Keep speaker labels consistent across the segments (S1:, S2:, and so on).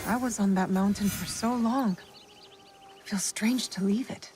S1: I was on that mountain for so long. It feels strange to leave it.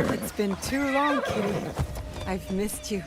S1: It's been too long, Kitty. I've missed you.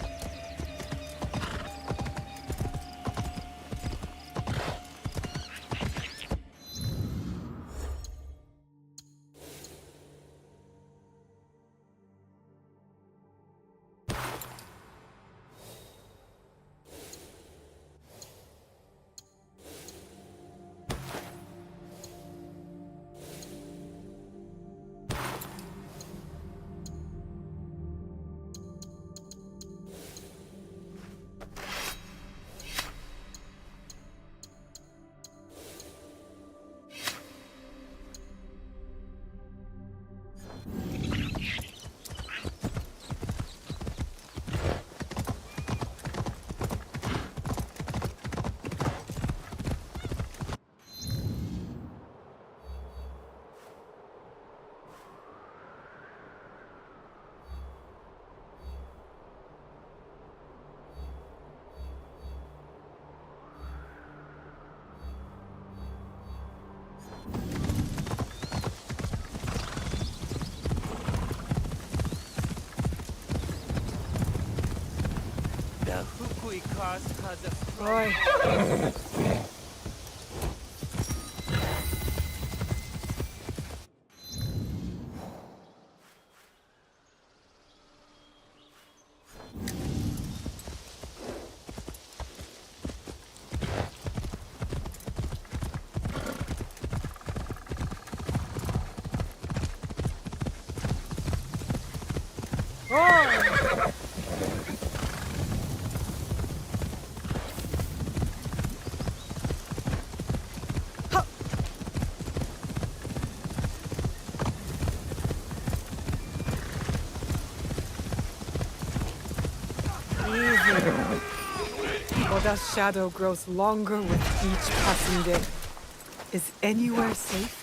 S1: Boy. Oda's shadow grows longer with each passing day. Is anywhere safe?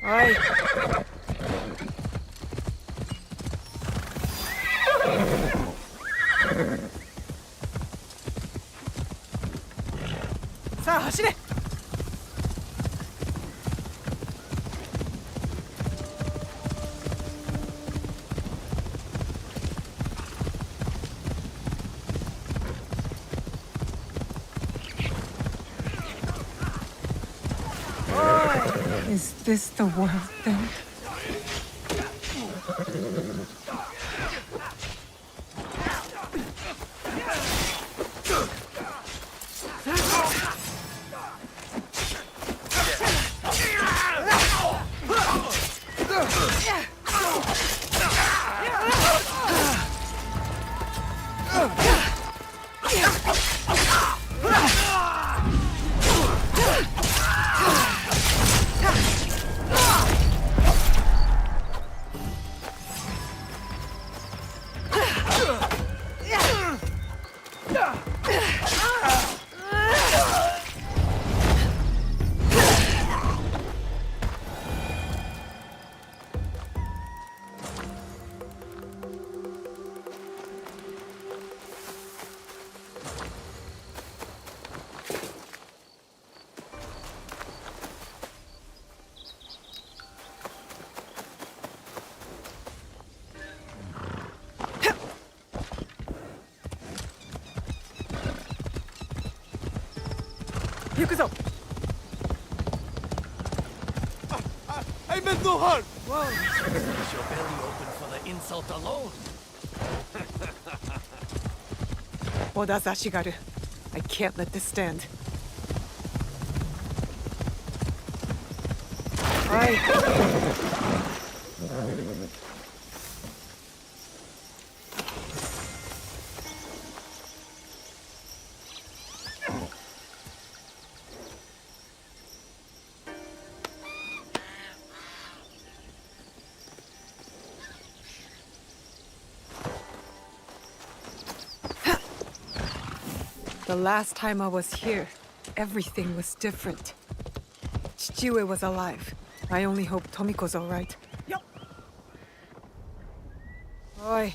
S1: Oi. Saあ走れ Is this the world then?
S2: I meant no harm!
S1: Whoa.
S2: Is your belly open for the insult alone?
S1: Oda Zashigaru. I can't let this stand. Oi. The last time I was here, everything was different. Chichiue was alive. I only hope Tomiko's all right. Yup. Oi.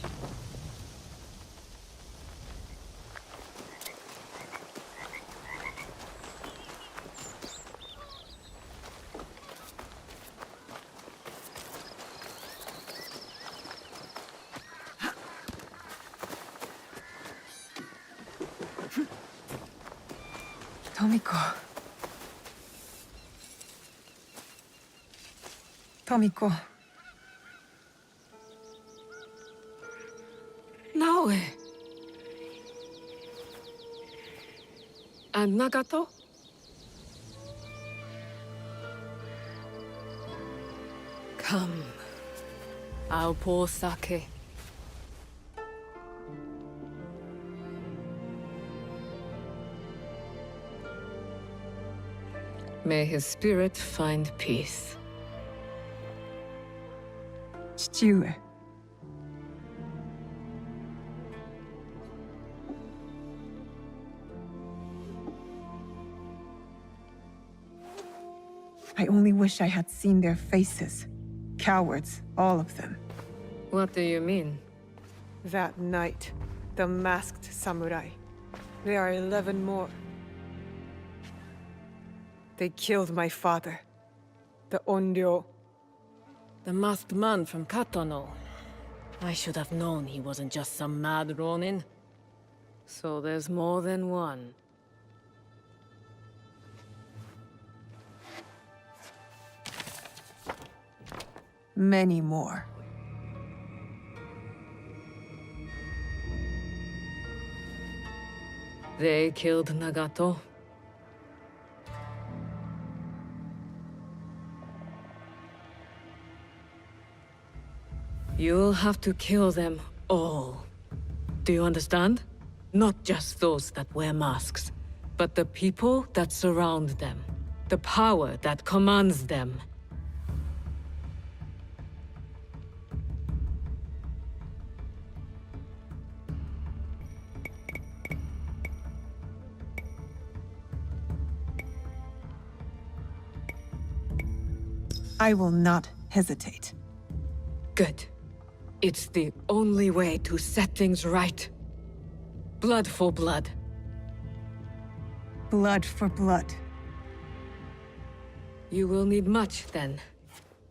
S1: Tomiko. Tomiko.
S3: Noih. And Nagato? Come. I'll pour sake. May his spirit find peace.
S1: Chichiue. I only wish I had seen their faces. Cowards, all of them.
S3: What do you mean?
S1: That night, the masked samurai. There are 11 more. They killed my father. The Onryo.
S3: The masked man from Katono. I should have known he wasn't just some mad ronin. So there's more than one.
S1: Many more.
S3: They killed Nagato. You'll have to kill them all. Do you understand? Not just those that wear masks, but the people that surround them. The power that commands them.
S1: I will not hesitate.
S3: Good. It's the only way to set things right. Blood for blood.
S1: Blood for blood.
S3: You will need much, then.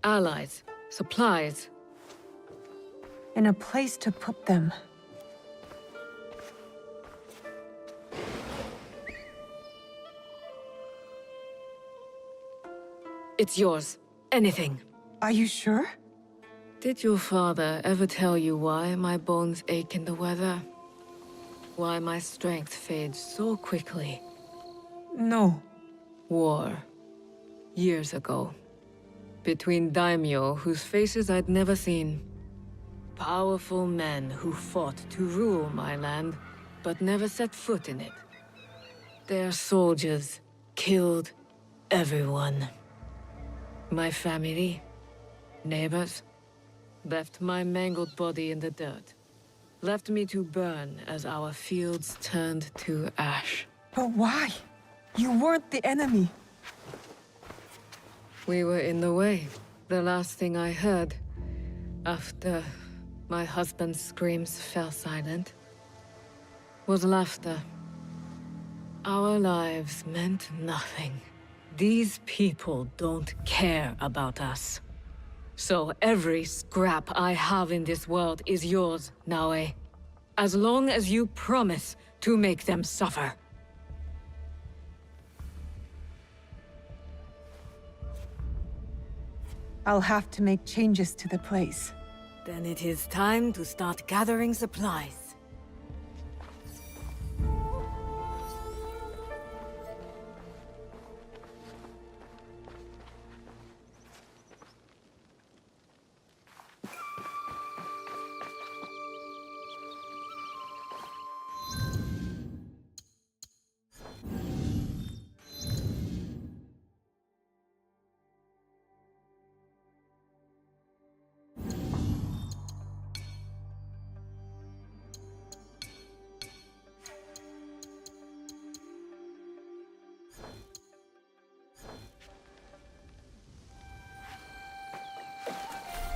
S3: Allies, supplies.
S1: And a place to put them.
S3: It's yours. Anything.
S1: Are you sure?
S3: Did your father ever tell you why my bones ache in the weather? Why my strength fades so quickly?
S1: No.
S3: War. Years ago. Between daimyo whose faces I'd never seen. Powerful men who fought to rule my land, but never set foot in it. Their soldiers killed everyone. My family, neighbors, left my mangled body in the dirt. Left me to burn as our fields turned to ash.
S1: But why? You weren't the enemy.
S3: We were in the way. The last thing I heard, after my husband's screams fell silent, was laughter. Our lives meant nothing. These people don't care about us. So every scrap I have in this world is yours, Noih. As long as you promise to make them suffer.
S1: I'll have to make changes to the place.
S4: Then it is time to start gathering supplies.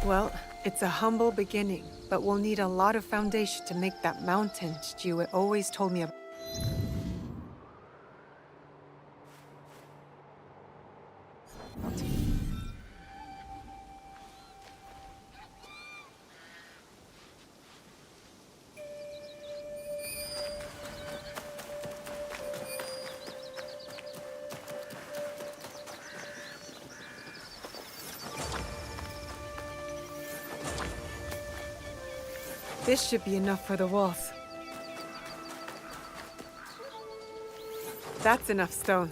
S1: Well, it's a humble beginning, but we'll need a lot of foundation to make that mountain Shijue always told me about. This should be enough for the walls. That's enough stone.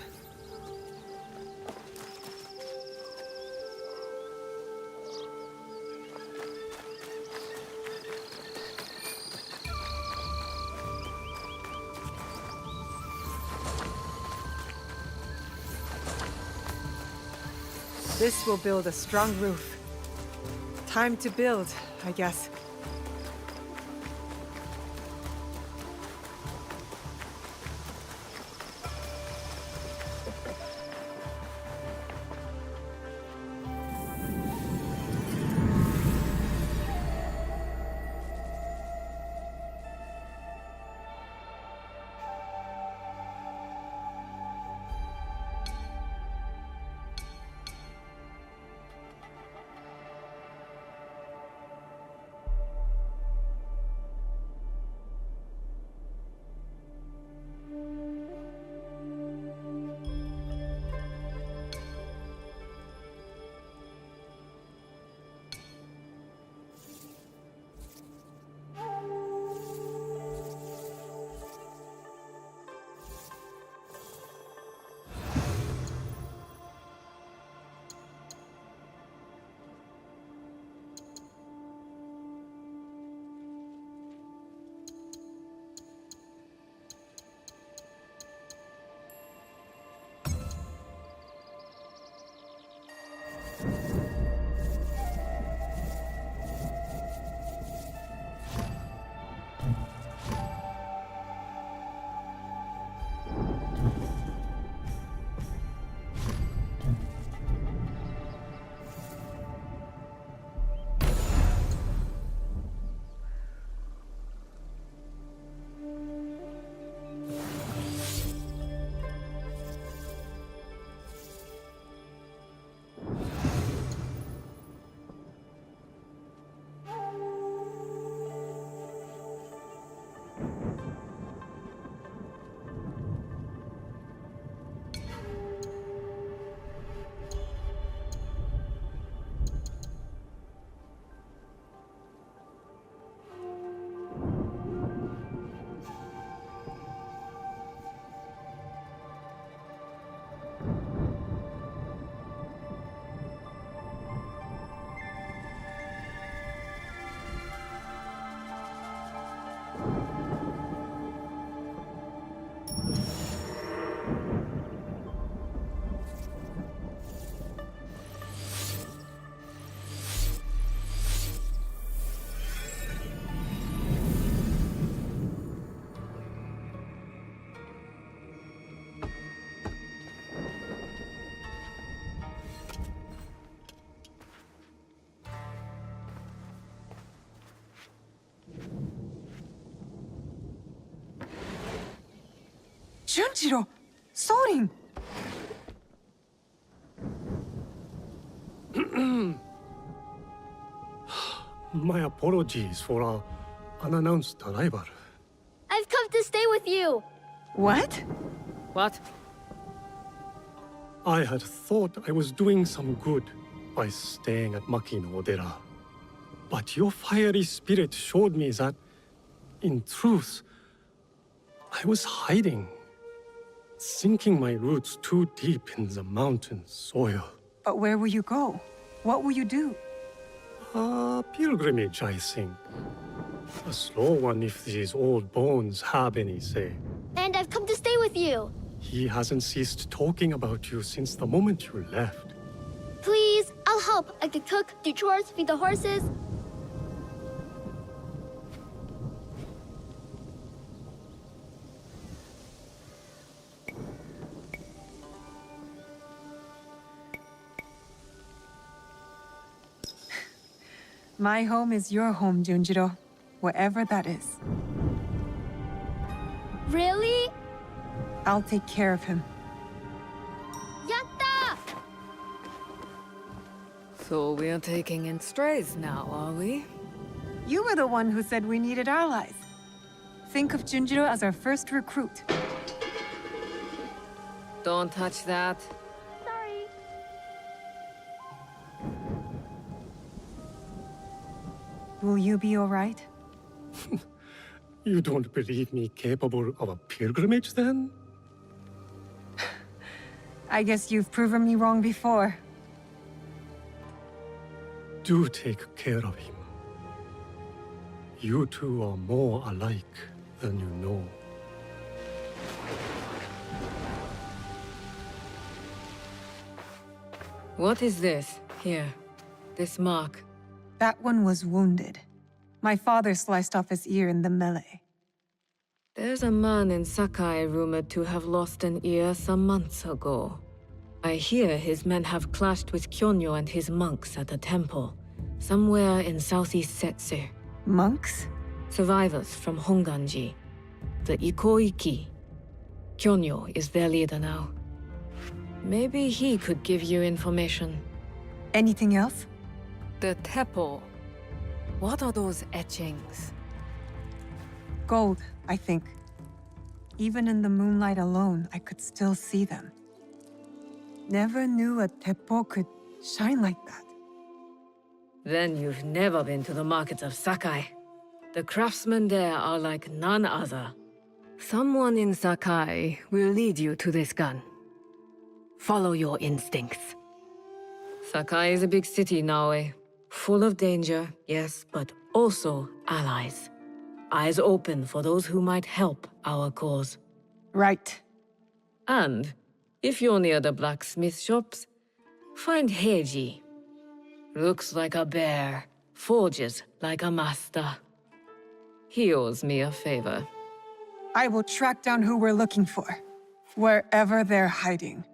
S1: This will build a strong roof. Time to build, I guess. Junjiro! Sorin!
S5: My apologies for our unannounced arrival.
S6: I've come to stay with you!
S1: What?
S3: What?
S5: I had thought I was doing some good by staying at Makino Odera. But your fiery spirit showed me that, in truth, I was hiding, sinking my roots too deep in the mountain soil.
S1: But where will you go? What will you do?
S5: A pilgrimage, I think. A slow one if these old bones have any say.
S6: And I've come to stay with you!
S5: He hasn't ceased talking about you since the moment you left.
S6: Please, I'll help. I could cook, do chores, feed the horses.
S1: My home is your home, Junjiro. Wherever that is.
S6: Really?
S1: I'll take care of him.
S6: Yatta!
S4: So we're taking in strays now, are we?
S1: You were the one who said we needed allies. Think of Junjiro as our first recruit.
S3: Don't touch that.
S6: Sorry.
S1: Will you be alright?
S5: You don't believe me capable of a pilgrimage, then?
S1: I guess you've proven me wrong before.
S5: Do take care of him. You two are more alike than you know.
S3: What is this? Here. This mark.
S1: That one was wounded. My father sliced off his ear in the melee.
S3: There's a man in Sakai rumored to have lost an ear some months ago. I hear his men have clashed with Kyonyo and his monks at a temple, somewhere in southeast Setsu.
S1: Monks?
S3: Survivors from Honganji, the Ikoiki. Kyonyo is their leader now. Maybe he could give you information.
S1: Anything else?
S4: The Teppo. What are those etchings?
S1: Gold, I think. Even in the moonlight alone, I could still see them. Never knew a teppo could shine like that.
S3: Then you've never been to the markets of Sakai. The craftsmen there are like none other. Someone in Sakai will lead you to this gun. Follow your instincts. Sakai is a big city, Noih. Full of danger, yes, but also allies. Eyes open for those who might help our cause.
S1: Right.
S3: And, if you're near the blacksmith shops, find Heiji. Looks like a bear, forges like a master. He owes me a favor.
S1: I will track down who we're looking for, wherever they're hiding.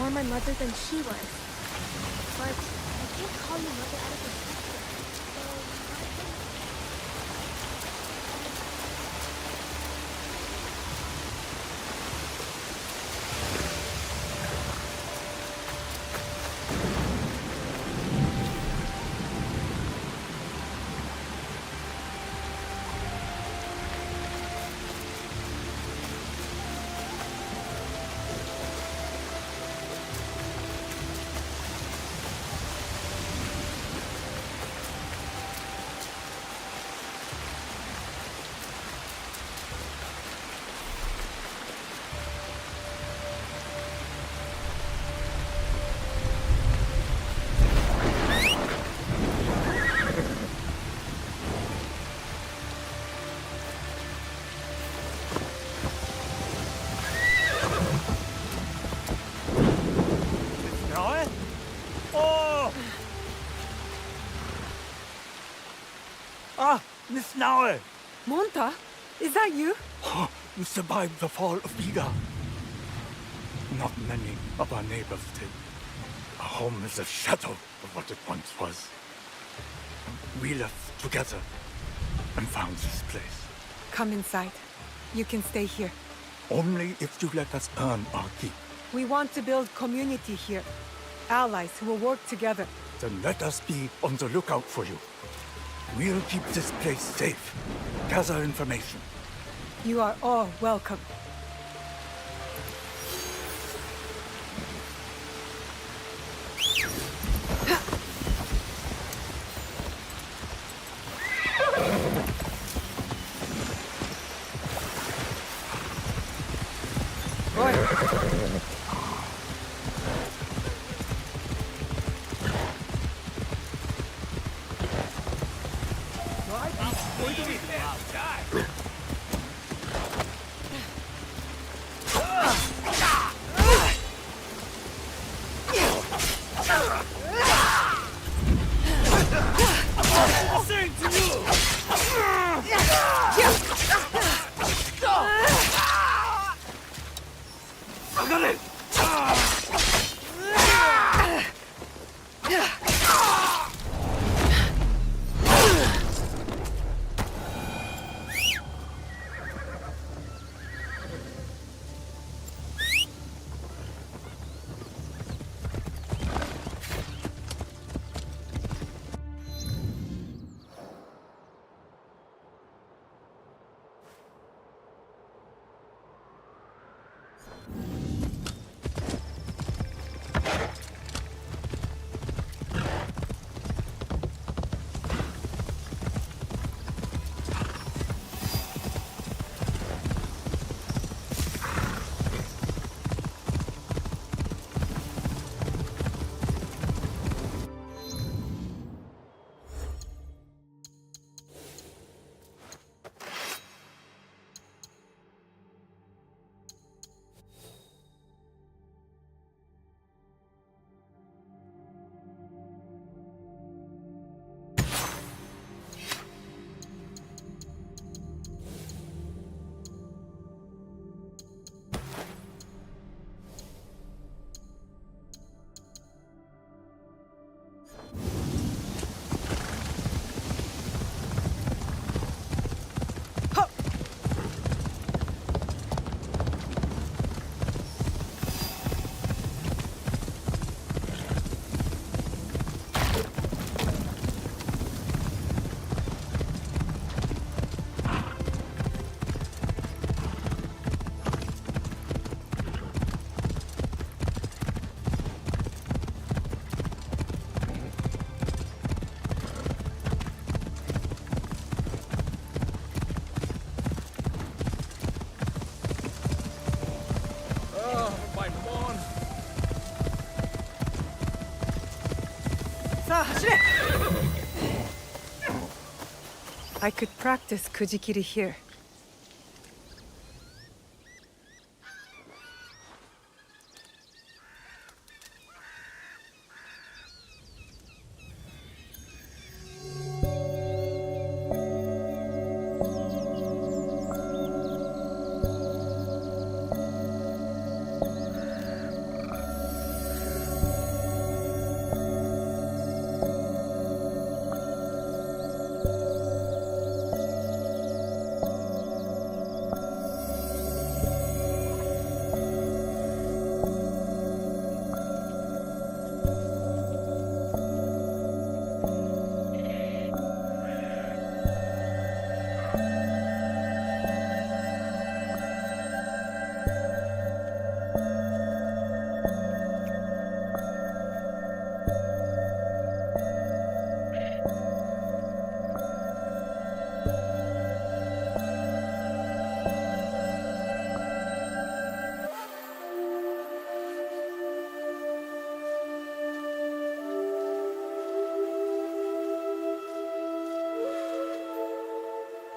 S6: more my mother than she was. But I can't call you mother out of respect.
S2: Noih? Oh! Ah, Miss Noih!
S1: Monta? Is that you?
S2: You survived the fall of Biga. Not many of our neighbors did. Our home is a shadow of what it once was. We left together and found this place.
S1: Come inside. You can stay here.
S2: Only if you let us earn our keep.
S1: We want to build community here. Allies who will work together.
S2: Then let us be on the lookout for you. We'll keep this place safe. Gather information.
S1: You are all welcome. I could practice Kujikiri here.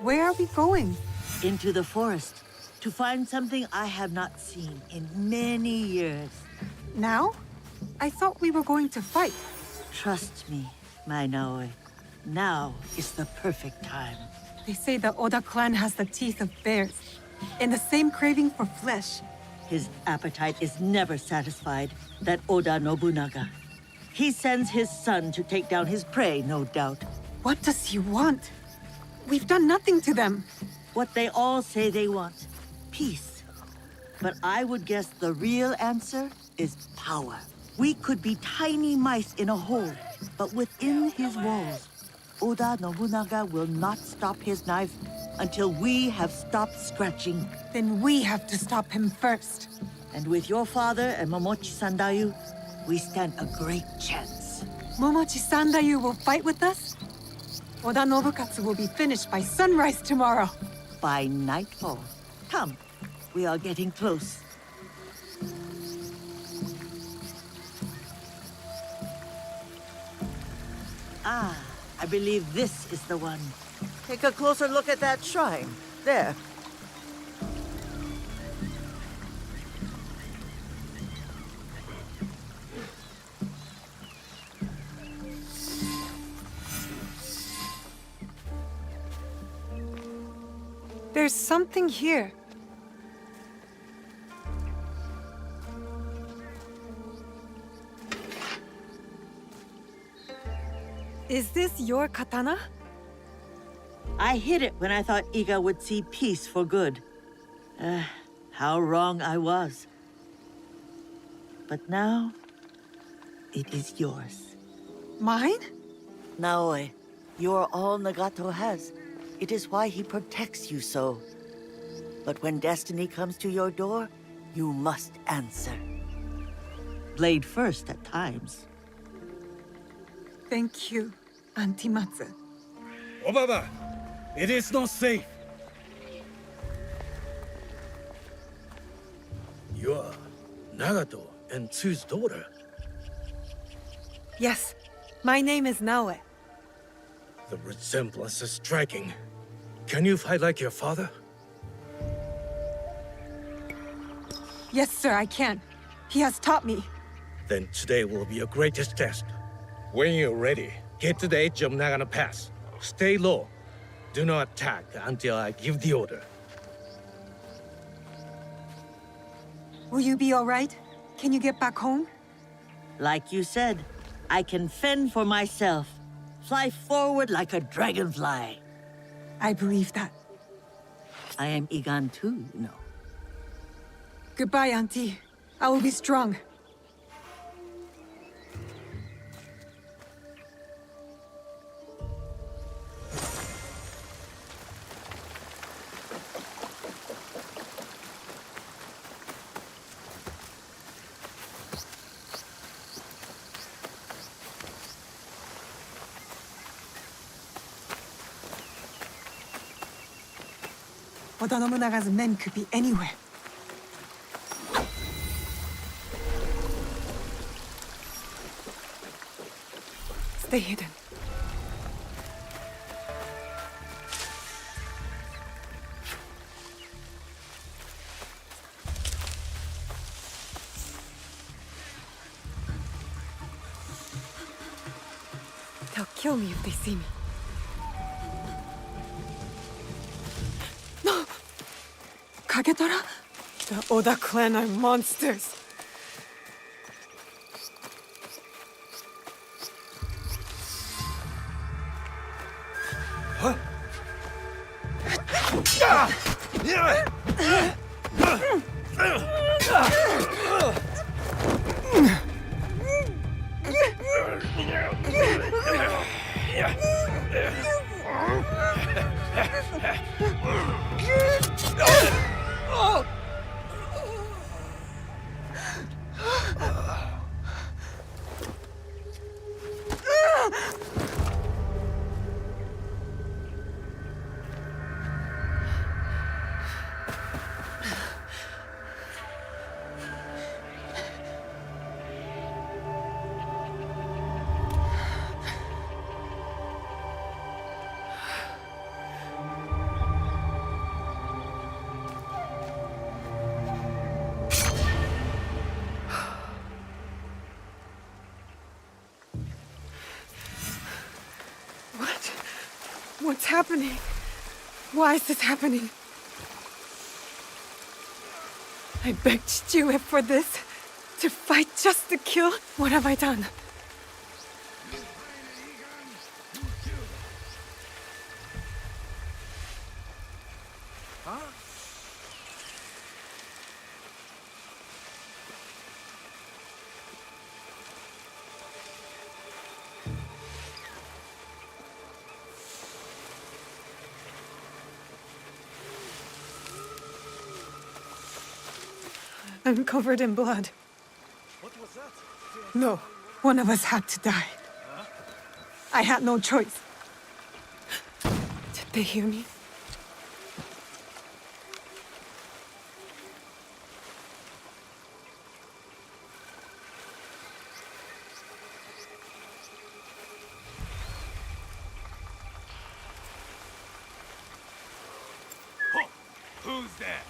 S1: Where are we going?
S7: Into the forest to find something I have not seen in many years.
S1: Now? I thought we were going to fight.
S7: Trust me, my Noih. Now is the perfect time.
S1: They say the Oda clan has the teeth of bears, and the same craving for flesh.
S7: His appetite is never satisfied, that Oda Nobunaga. He sends his son to take down his prey, no doubt.
S1: What does he want? We've done nothing to them.
S7: What they all say they want. Peace. But I would guess the real answer is power. We could be tiny mice in a hole, but within his walls, Oda Nobunaga will not stop his knife until we have stopped scratching.
S1: Then we have to stop him first.
S7: And with your father and Momochi Sandayu, we stand a great chance.
S1: Momochi Sandayu will fight with us? Oda Nobukatsu will be finished by sunrise tomorrow.
S7: By nightfall. Come, we are getting close. Ah, I believe this is the one. Take a closer look at that shrine. There.
S1: There's something here. Is this your katana?
S7: I hid it when I thought Iga would see peace for good. How wrong I was. But now, it is yours.
S1: Mine?
S7: Naoi, you're all Nagato has. It is why he protects you so. But when destiny comes to your door, you must answer. Blade first at times.
S1: Thank you, Auntie Matsu.
S2: Obaba, it is not safe.
S5: You are Nagato and Tsu's daughter.
S1: Yes, my name is Naoe.
S5: The resemblance is striking. Can you fight like your father?
S1: Yes, sir, I can. He has taught me.
S5: Then today will be your greatest test. When you're ready, get to the edge of Nagano Pass. Stay low. Do not attack until I give the order.
S1: Will you be all right? Can you get back home?
S7: Like you said, I can fend for myself. Fly forward like a dragonfly.
S1: I believe that.
S7: I am Igan too, you know.
S1: Goodbye, Auntie. I will be strong. Oda Nobunaga's men could be anywhere. Stay hidden. They'll kill me if they see me. No! Kagetora? The Oda clan are monsters. What's happening? Why is this happening? I begged Chue for this. To fight just to kill? What have I done? I'm covered in blood.
S2: What was that?
S1: No, one of us had to die. I had no choice. Did they hear me?
S2: Who's there?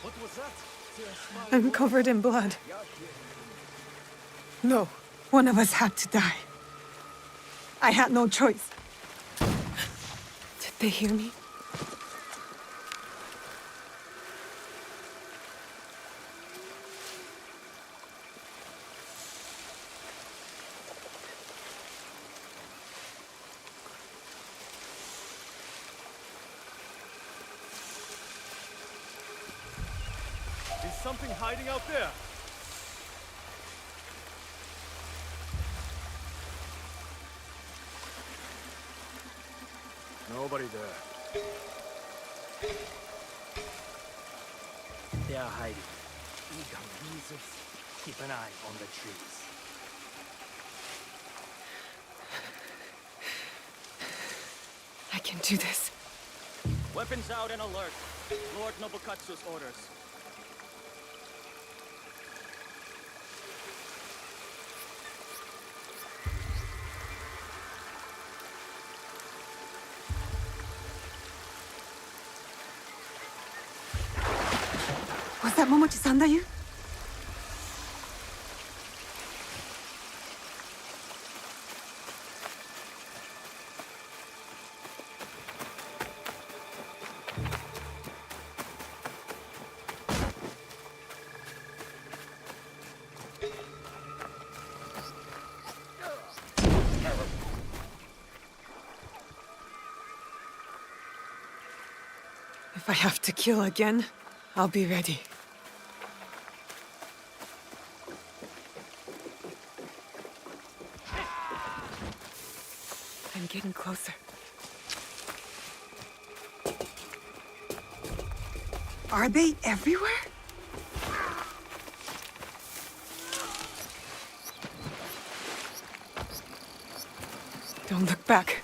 S2: What was that?
S1: I'm covered in blood. No, one of us had to die. I had no choice. Did they hear me?
S2: Is something hiding out there? Nobody there.
S8: They are hiding. Eager weasels. Keep an eye on the trees.
S1: I can do this.
S8: Weapons out and alert. Lord Nobukatsu's orders.
S1: Was that Momochi-san that you? If I have to kill again, I'll be ready. I'm getting closer. Are they everywhere? Don't look back.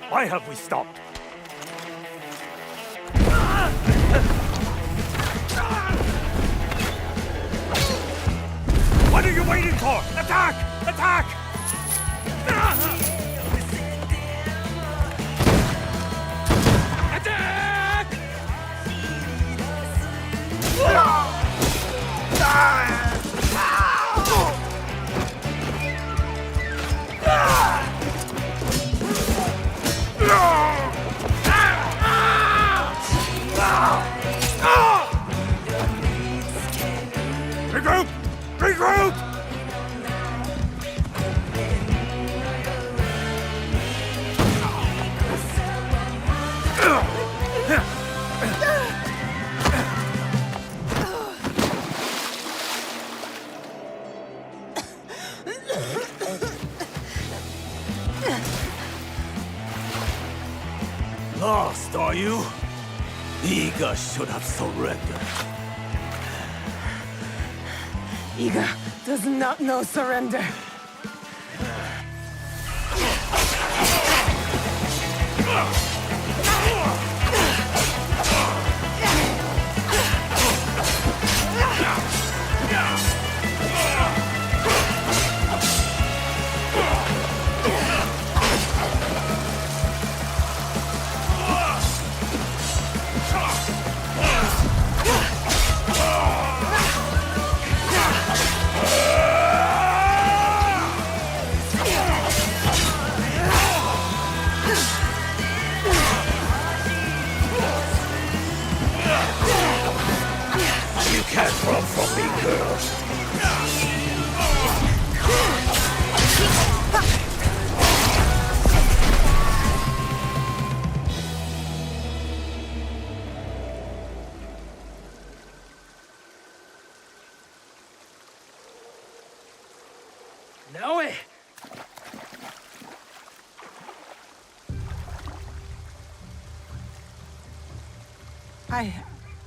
S2: Why have we stopped? What are you waiting for? Attack! Attack! Attack! lost, are you? Iga should have surrendered.
S1: Iga does not know surrender.
S2: You can't run from me, girl.
S8: Noih!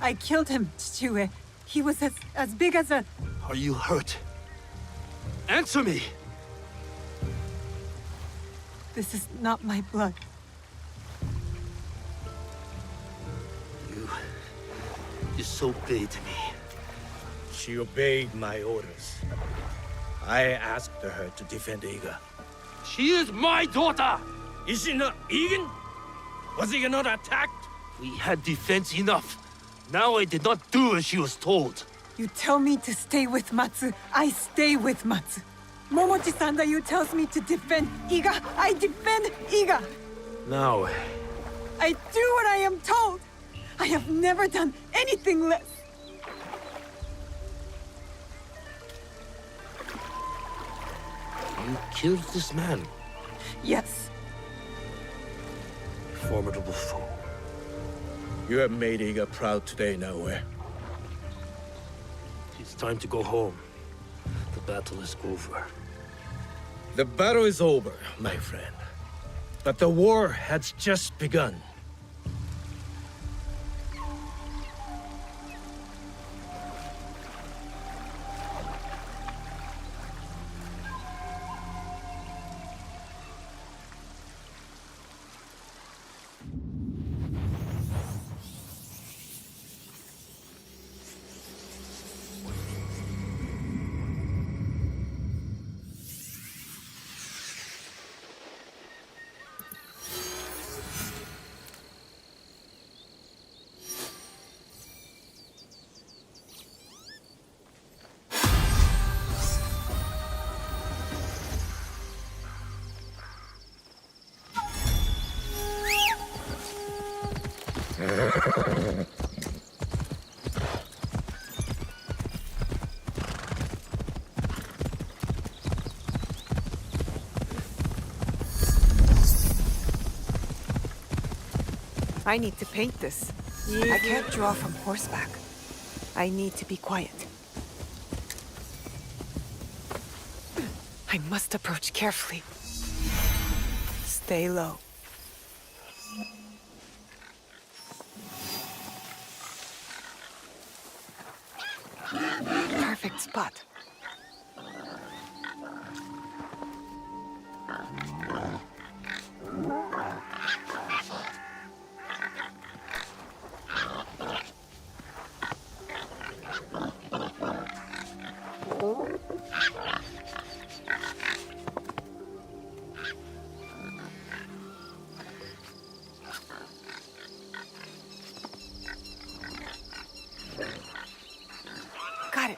S1: I killed him, Chichue. He was as big as a...
S2: Are you hurt? Answer me!
S1: This is not my blood.
S2: You disobeyed me. She obeyed my orders. I asked her to defend Iga. She is my daughter! Is she not Egan? Was Iga not attacked? We had defense enough. Now I did not do as she was told.
S1: You tell me to stay with Matsu, I stay with Matsu. Momochi-san you tells me to defend Iga, I defend Iga.
S2: Now,
S1: I do what I am told. I have never done anything less.
S2: you killed this man.
S1: Yes,
S2: Formidable foe. You have made Iga proud today, Noih. It's time to go home. The battle is over. The battle is over, my friend. But the war has just begun.
S1: I need to paint this. I can't draw from horseback. I need to be quiet. I must approach carefully. Stay low. Perfect spot. Got it.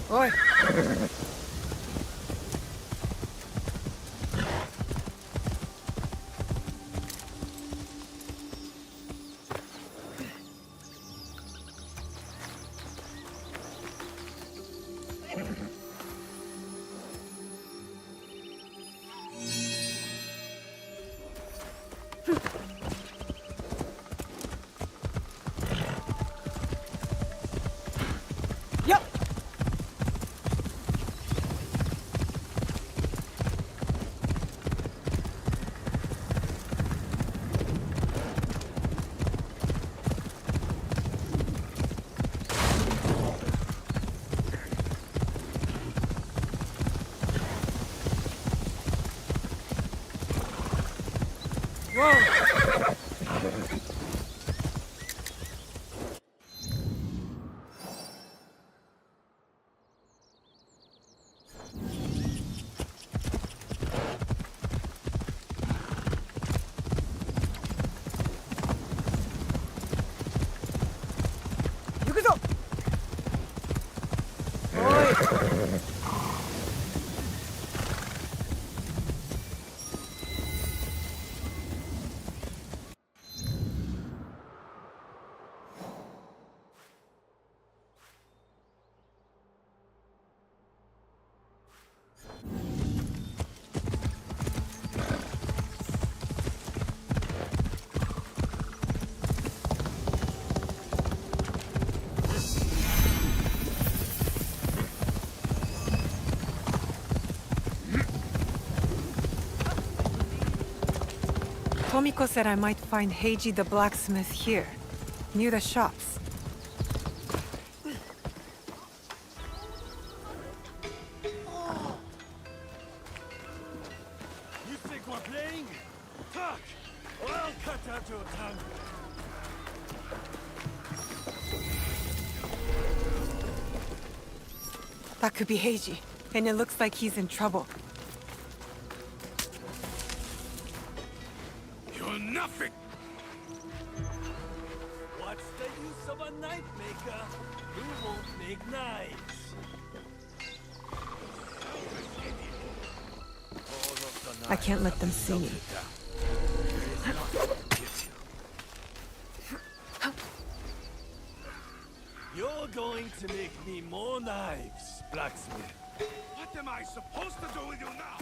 S1: Oi! Tomiko said I might find Heiji the blacksmith here, near the shops.
S2: You think we're playing? Talk, or I'll cut out your tongue.
S1: That could be Heiji, and it looks like he's in trouble.
S2: You're nothing! What's the use of a knife maker who won't make knives?
S1: I can't let them see me.
S2: You're going to make me more knives, blacksmith. What am I supposed to do with you now?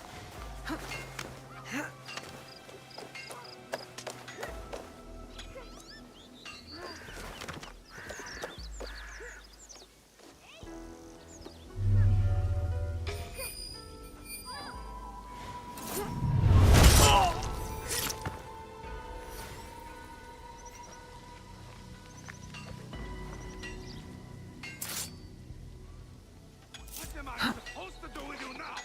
S2: What am I supposed to do with you now?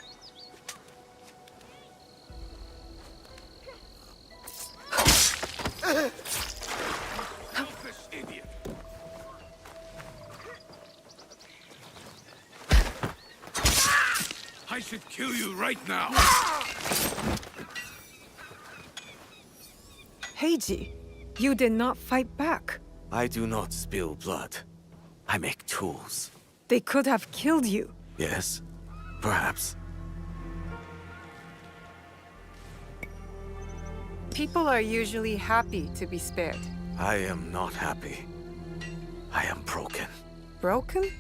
S2: Selfish idiot! I should kill you right now!
S1: Heiji, you did not fight back.
S9: I do not spill blood. I make tools.
S1: They could have killed you.
S9: Yes, perhaps.
S1: People are usually happy to be spared.
S9: I am not happy. I am broken.
S1: Broken?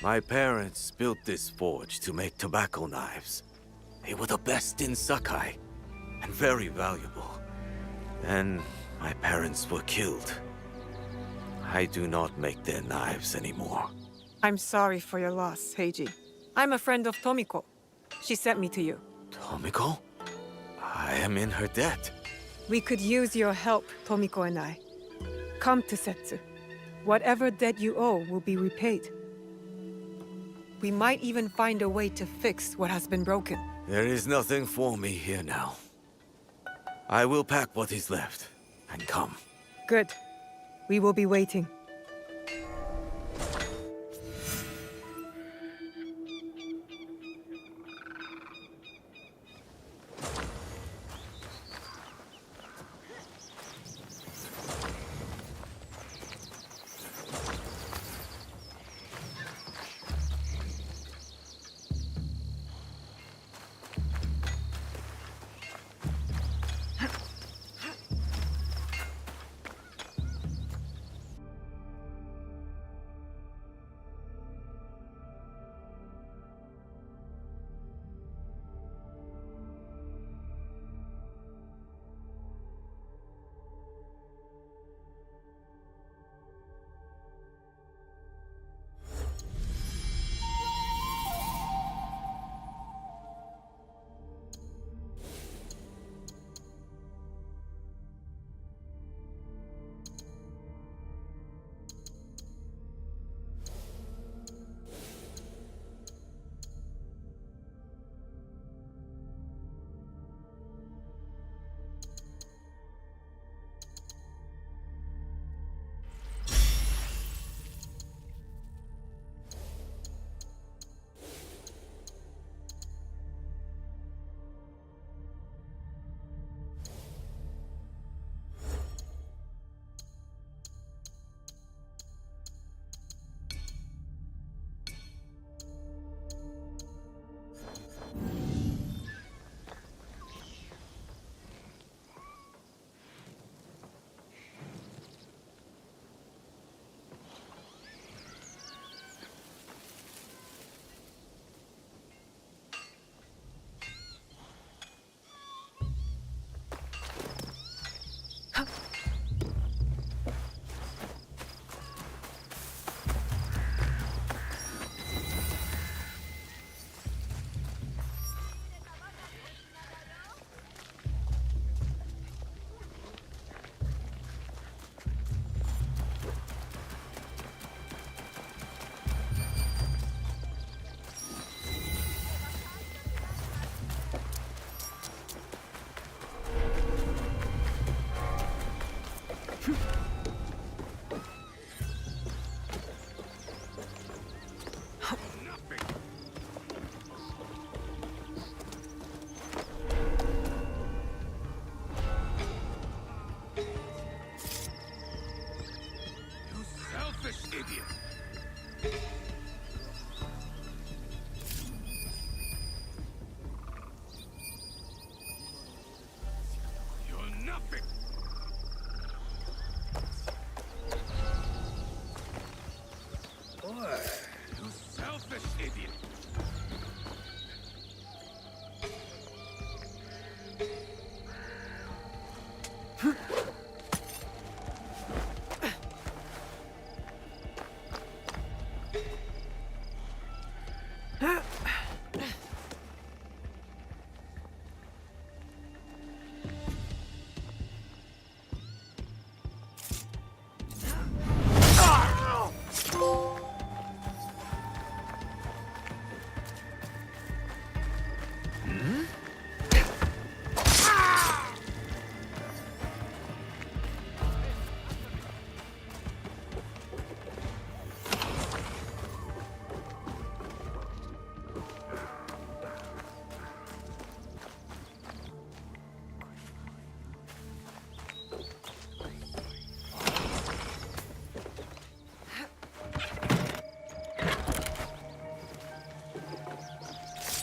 S9: My parents built this forge to make tobacco knives. They were the best in Sakai, and very valuable. Then my parents were killed. I do not make their knives anymore.
S1: I'm sorry for your loss, Heiji. I'm a friend of Tomiko. She sent me to you.
S9: Tomiko? I am in her debt.
S1: We could use your help, Tomiko and I. Come to Setsu. Whatever debt you owe will be repaid. We might even find a way to fix what has been broken.
S9: There is nothing for me here now. I will pack what is left and come.
S1: Good. We will be waiting.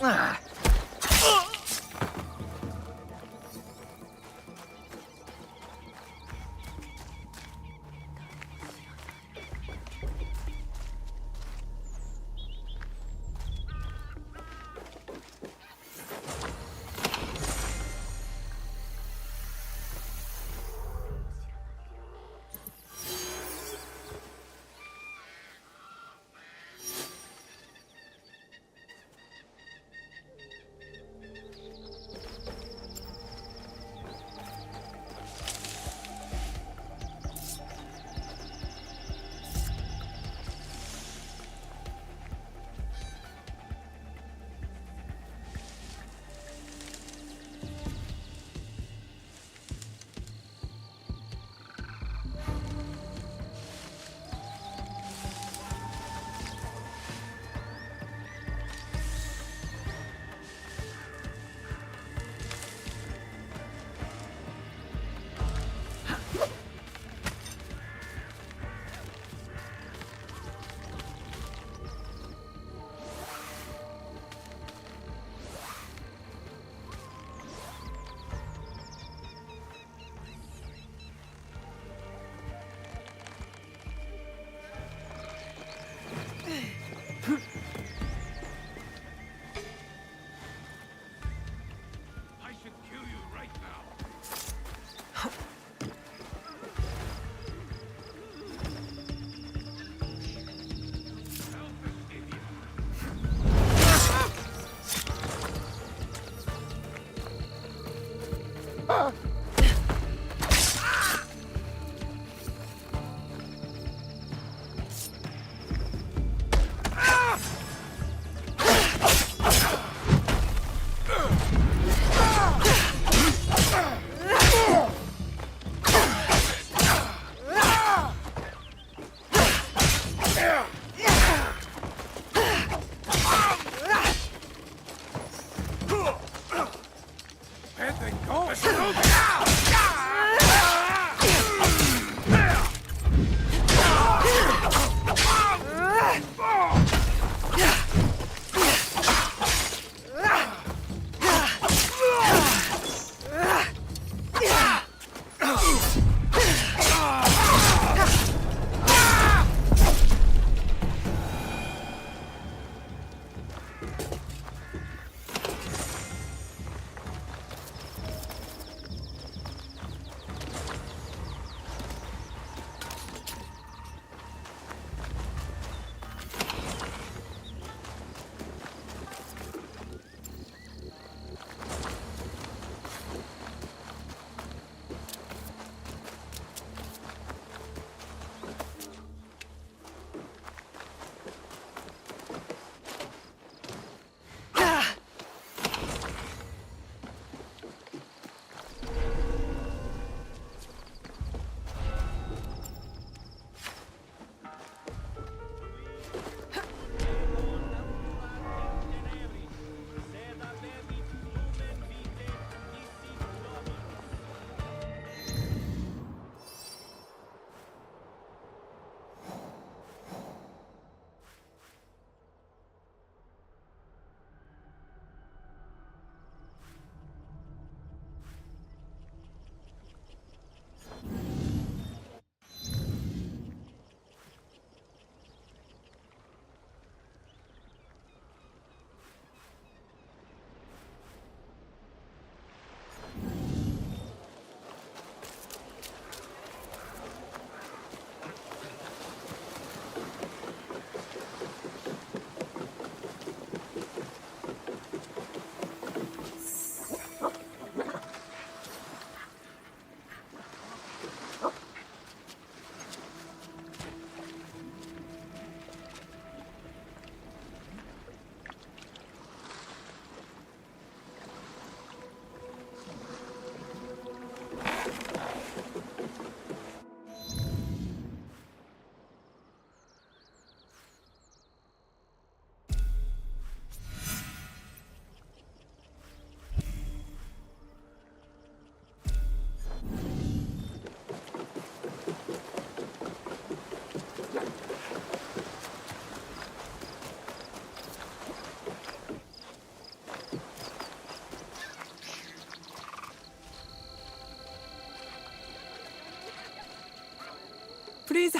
S8: Ah.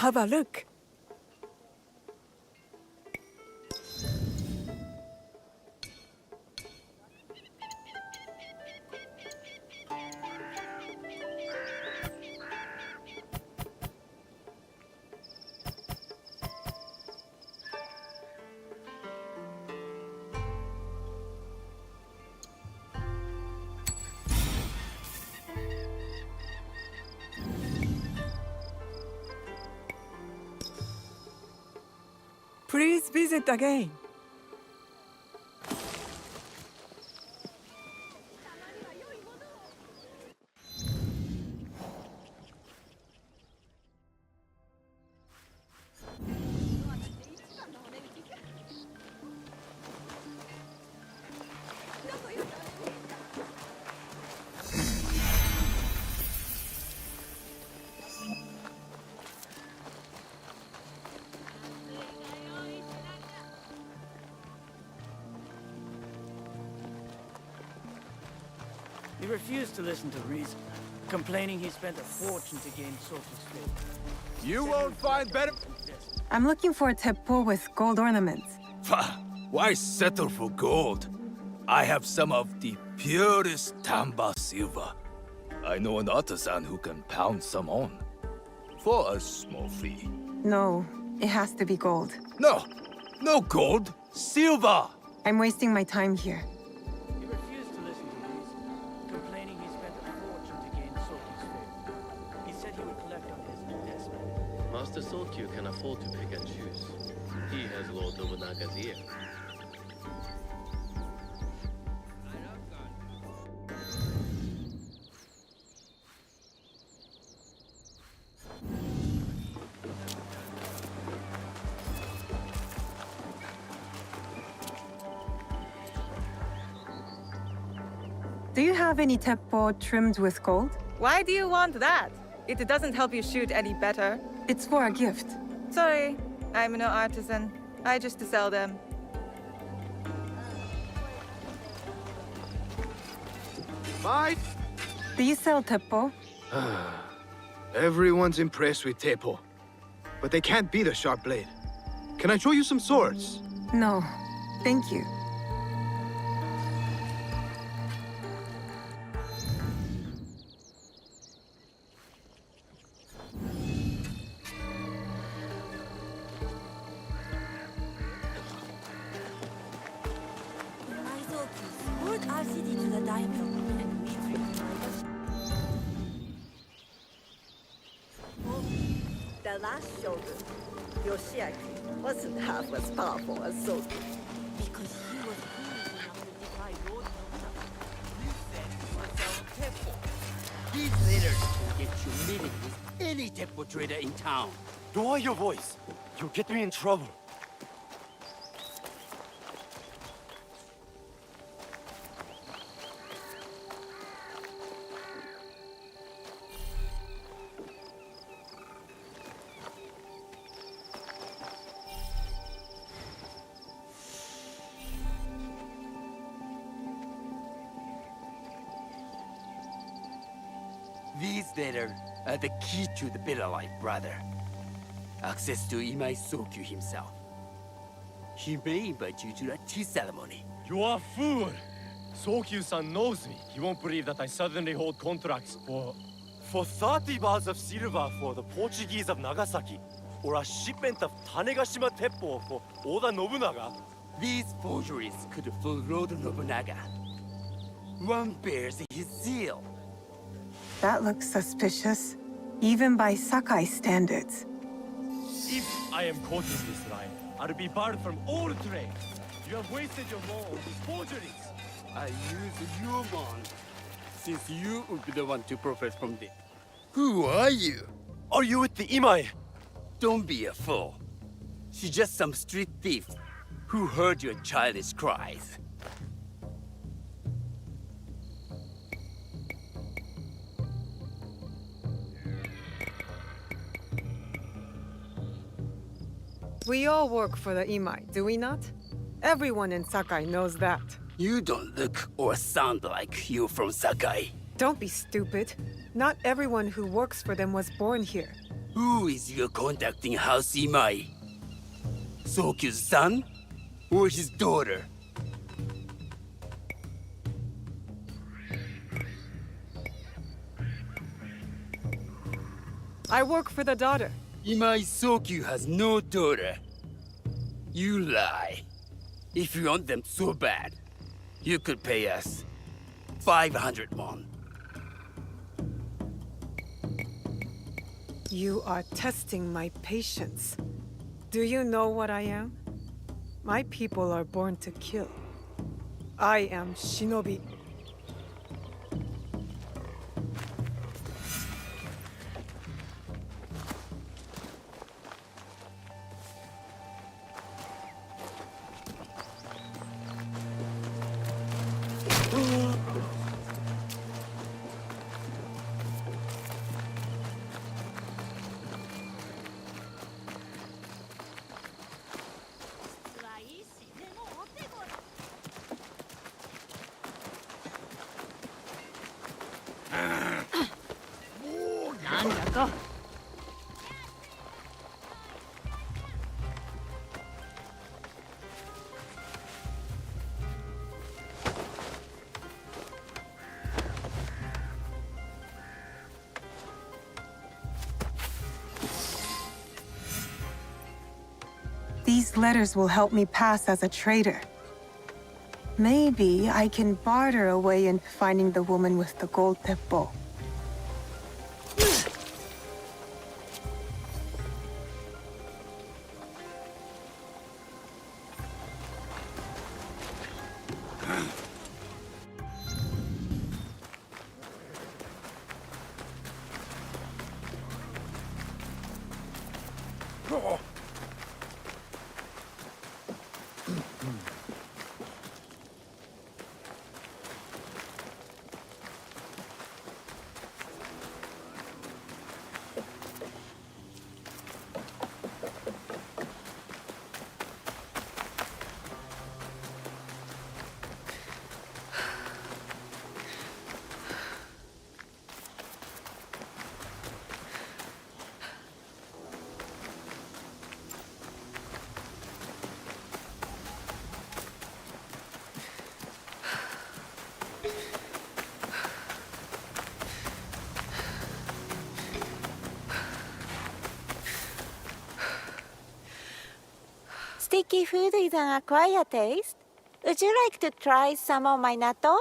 S1: have a look. Please visit again.
S8: He refused to listen to reason, complaining he spent a fortune to gain Sophie's favor.
S10: You won't find better...
S1: I'm looking for a teppo with gold ornaments.
S10: Why settle for gold? I have some of the purest Tamba silver. I know an artisan who can pound some on. For a small fee.
S1: No, it has to be gold.
S10: No! No gold! Silver!
S1: I'm wasting my time here.
S8: He refused to listen to reason, complaining he spent a fortune to gain Sophie's favor. He said he would collect on his investment.
S11: Master Sokyu can afford to pick and choose. He has Lord Nobunaga's ear.
S1: Do you have any teppo trimmed with gold?
S12: Why do you want that? It doesn't help you shoot any better.
S1: It's for a gift.
S12: Sorry, I'm no artisan. I just sell them.
S10: Mate!
S1: Do you sell teppo?
S10: Everyone's impressed with Teppo. But they can't beat a sharp blade. Can I show you some swords?
S1: No, thank you.
S7: The last shogun, Yoshiaki, wasn't half as powerful as Soki.
S6: Because he was foolish enough to defy Lord Nobunaga. You said you must sell Teppo.
S8: These letters will get you meeting with any Teppo trader in town.
S2: Lower your voice. You'll get me in trouble.
S8: These letters are the key to the better life, brother. Access to Imai Sokyu himself. He may invite you to a tea ceremony.
S5: You are a fool! Sokyu-san knows me. He won't believe that I suddenly hold contracts for
S2: 30 bars of silver for the Portuguese of Nagasaki, or a shipment of Tanegashima Teppo for Oda Nobunaga.
S8: These forgeries could fool Lord Nobunaga. One bears his seal.
S1: That looks suspicious, even by Sakai standards.
S5: If I am quoting this line, I'll be barred from all trade. You have wasted your law on these forgeries.
S8: I use your man, since you would be the one to profess from there. Who are you?
S2: Are you with the Imai?
S8: Don't be a fool. She's just some street thief who heard your childish cries.
S1: We all work for the Imai, do we not? Everyone in Sakai knows that.
S8: You don't look or sound like you from Sakai.
S1: Don't be stupid. Not everyone who works for them was born here.
S8: Who is your contact in House Imai? Sokyu's son? Or his daughter?
S1: I work for the daughter.
S8: Imai Sokyu has no daughter. You lie. If you want them so bad, you could pay us 500 won.
S1: You are testing my patience. Do you know what I am? My people are born to kill. I am Shinobi. These letters will help me pass as a trader. Maybe I can barter a way into finding the woman with the gold teppo.
S13: Sticky food is an acquired taste. Would you like to try some of my natto?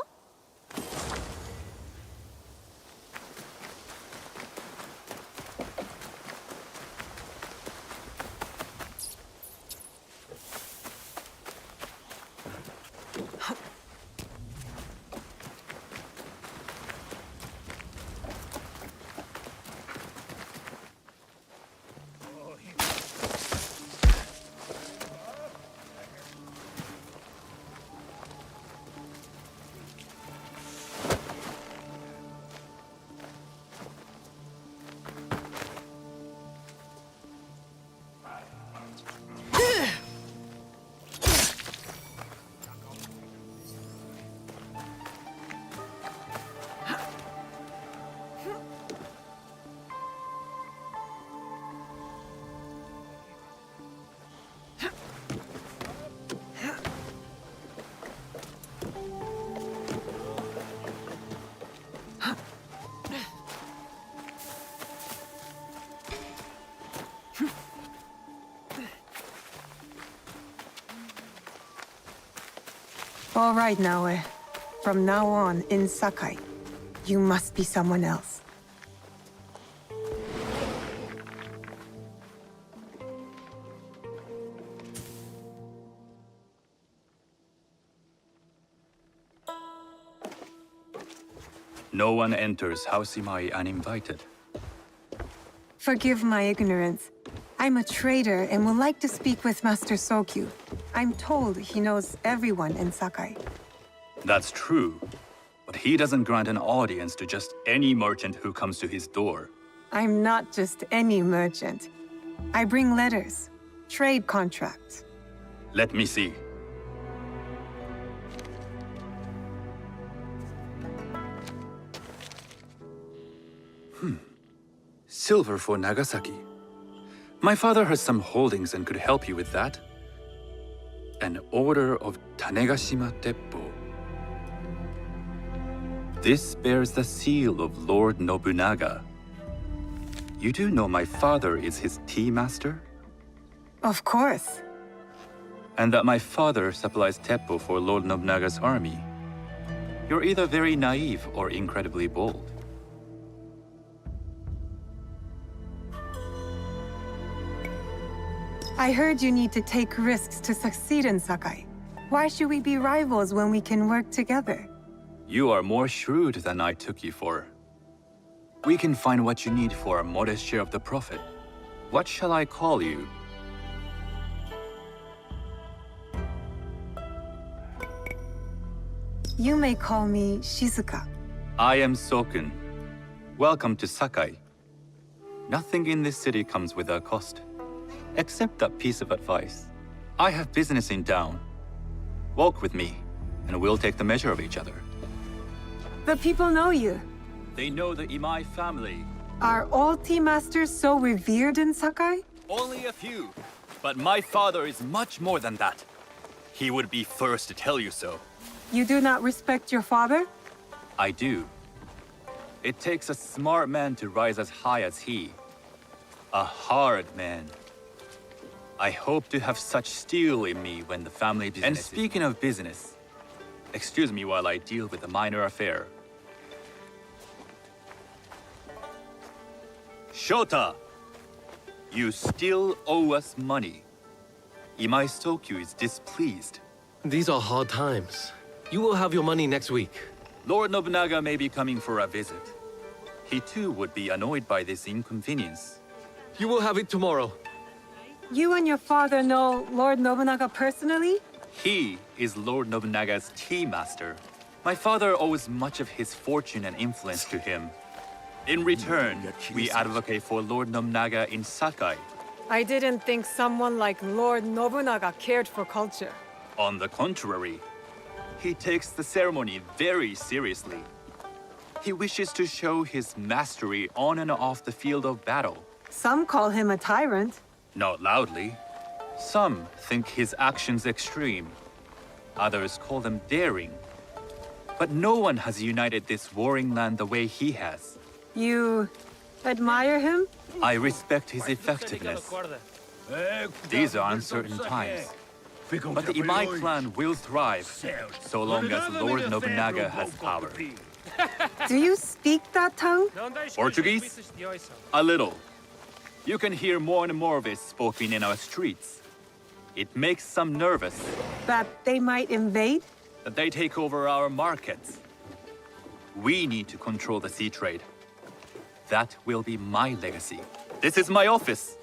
S13: All right, Noih. From now on, in Sakai, you must be someone else.
S14: No one enters House Imai uninvited.
S1: Forgive my ignorance. I'm a trader and would like to speak with Master Sokyu. I'm told he knows everyone in Sakai.
S14: That's true, but he doesn't grant an audience to just any merchant who comes to his door.
S1: I'm not just any merchant. I bring letters, trade contracts.
S14: Let me see. silver for Nagasaki. My father has some holdings and could help you with that. An order of Tanegashima Teppo. This bears the seal of Lord Nobunaga. You do know my father is his tea master?
S13: Of course.
S14: And that my father supplies Teppo for Lord Nobunaga's army. You're either very naive or incredibly bold.
S13: I heard you need to take risks to succeed in Sakai. Why should we be rivals when we can work together?
S14: You are more shrewd than I took you for. We can find what you need for a modest share of the profit. What shall I call you?
S13: You may call me Shizuka.
S14: I am Sokun. Welcome to Sakai. Nothing in this city comes without cost. Except that piece of advice. I have business in town. Walk with me, and we'll take the measure of each other.
S13: The people know you.
S14: They know the Imai family.
S13: Are all tea masters so revered in Sakai?
S14: Only a few. But my father is much more than that. He would be first to tell you so.
S13: You do not respect your father?
S14: I do. It takes a smart man to rise as high as he. A hard man. I hope to have such steel in me when the family business. And speaking of business, excuse me while I deal with a minor affair. Shota! You still owe us money. Imai Sokyu is displeased.
S11: These are hard times. You will have your money next week.
S14: Lord Nobunaga may be coming for a visit. He too would be annoyed by this inconvenience.
S11: You will have it tomorrow.
S13: You and your father know Lord Nobunaga personally?
S14: He is Lord Nobunaga's tea master. My father owes much of his fortune and influence to him. In return, we advocate for Lord Nobunaga in Sakai.
S1: I didn't think someone like Lord Nobunaga cared for culture.
S14: On the contrary, he takes the ceremony very seriously. He wishes to show his mastery on and off the field of battle.
S13: Some call him a tyrant.
S14: Not loudly. Some think his actions extreme. Others call them daring. But no one has united this warring land the way he has.
S13: You admire him?
S14: I respect his effectiveness. These are uncertain times. But the Imai clan will thrive, so long as Lord Nobunaga has power.
S13: Do you speak that tongue?
S14: Portuguese? A little. You can hear more and more of it spoken in our streets. It makes some nervous.
S13: That they might invade?
S14: That they take over our markets. We need to control the sea trade. That will be my legacy. This is my office.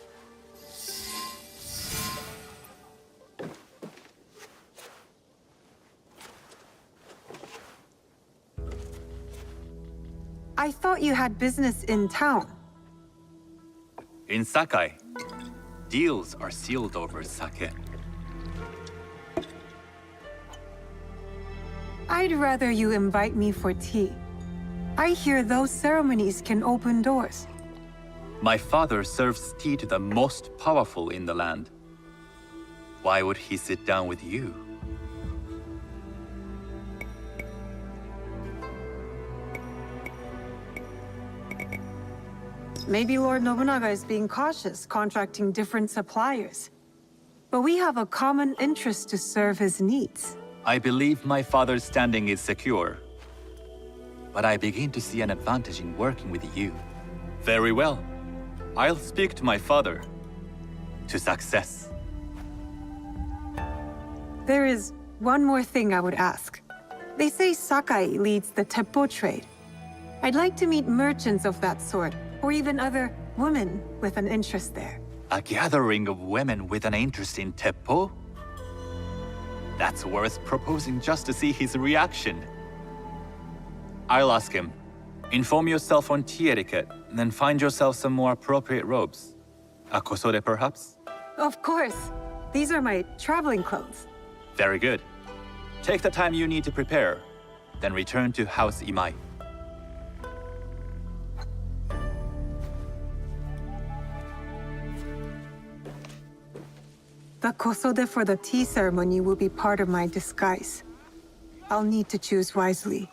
S13: I thought you had business in town.
S14: In Sakai, deals are sealed over sake.
S13: I'd rather you invite me for tea. I hear those ceremonies can open doors.
S14: My father serves tea to the most powerful in the land. Why would he sit down with you?
S13: Maybe Lord Nobunaga is being cautious, contracting different suppliers. But we have a common interest to serve his needs.
S14: I believe my father's standing is secure. But I begin to see an advantage in working with you. Very well. I'll speak to my father. To success.
S13: There is one more thing I would ask. They say Sakai leads the Teppo trade. I'd like to meet merchants of that sort, or even other women with an interest there.
S14: A gathering of women with an interest in Teppo? That's worth proposing just to see his reaction. I'll ask him. Inform yourself on tea etiquette, then find yourself some more appropriate robes. A kosode, perhaps?
S13: Of course. These are my traveling clothes.
S14: Very good. Take the time you need to prepare, then return to House Imai.
S13: The kosode for the tea ceremony will be part of my disguise. I'll need to choose wisely.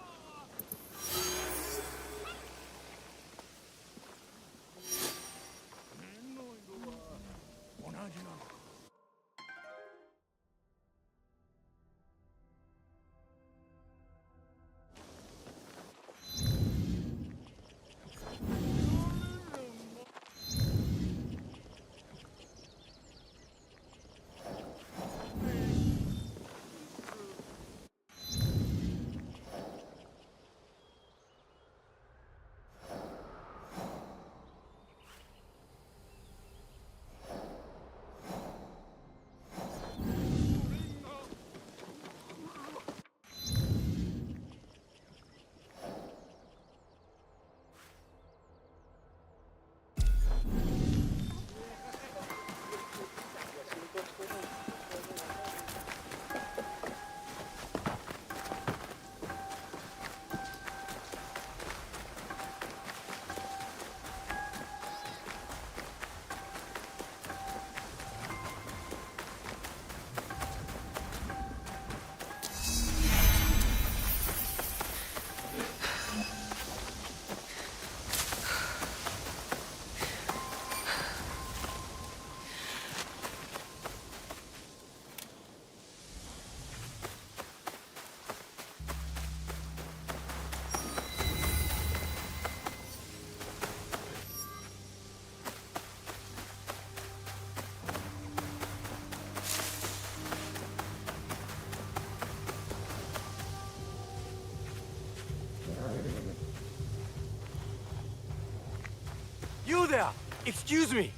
S15: You there! Excuse me!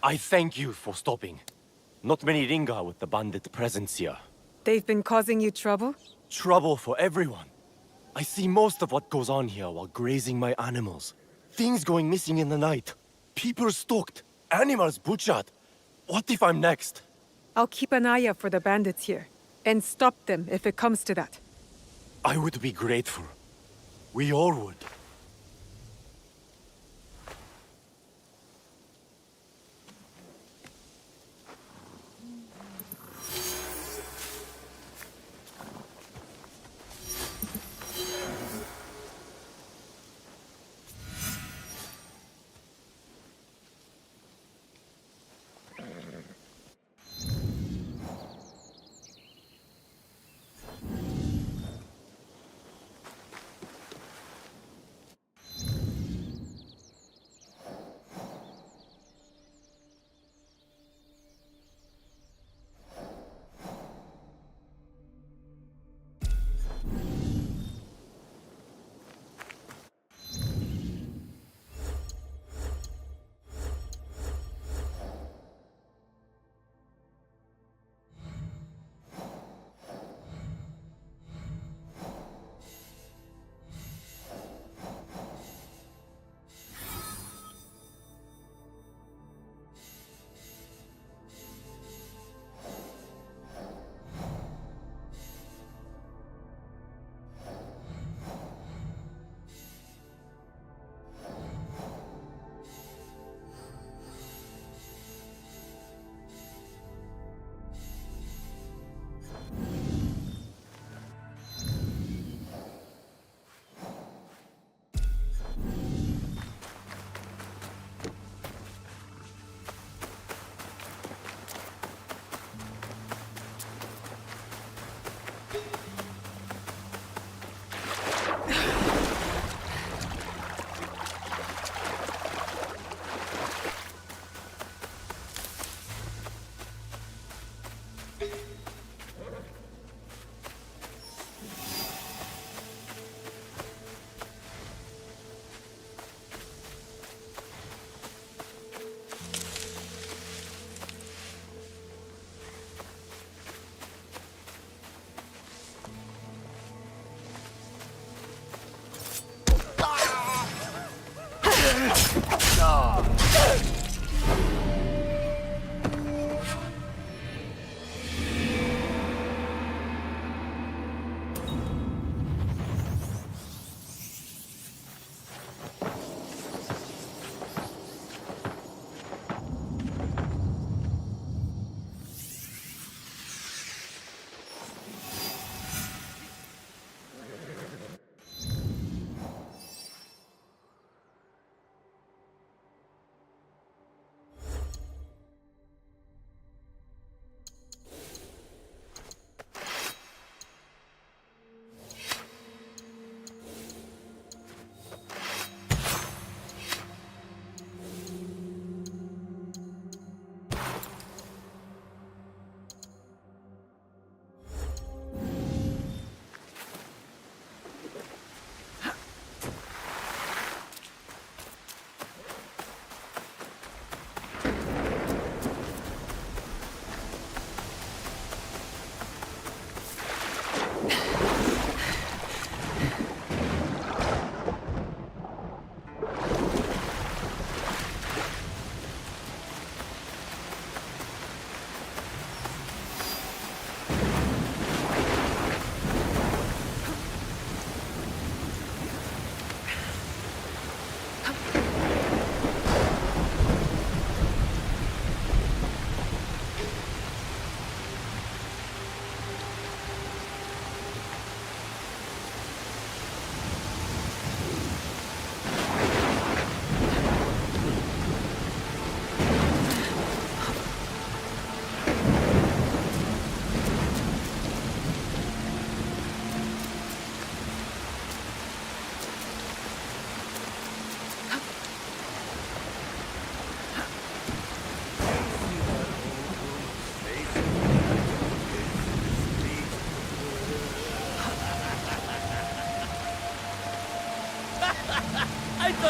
S15: I thank you for stopping. Not many linger with the bandit presence here.
S1: They've been causing you trouble?
S15: Trouble for everyone. I see most of what goes on here while grazing my animals. Things going missing in the night. People stalked. Animals butchered. What if I'm next?
S1: I'll keep an eye out for the bandits here, and stop them if it comes to that.
S15: I would be grateful. We all would.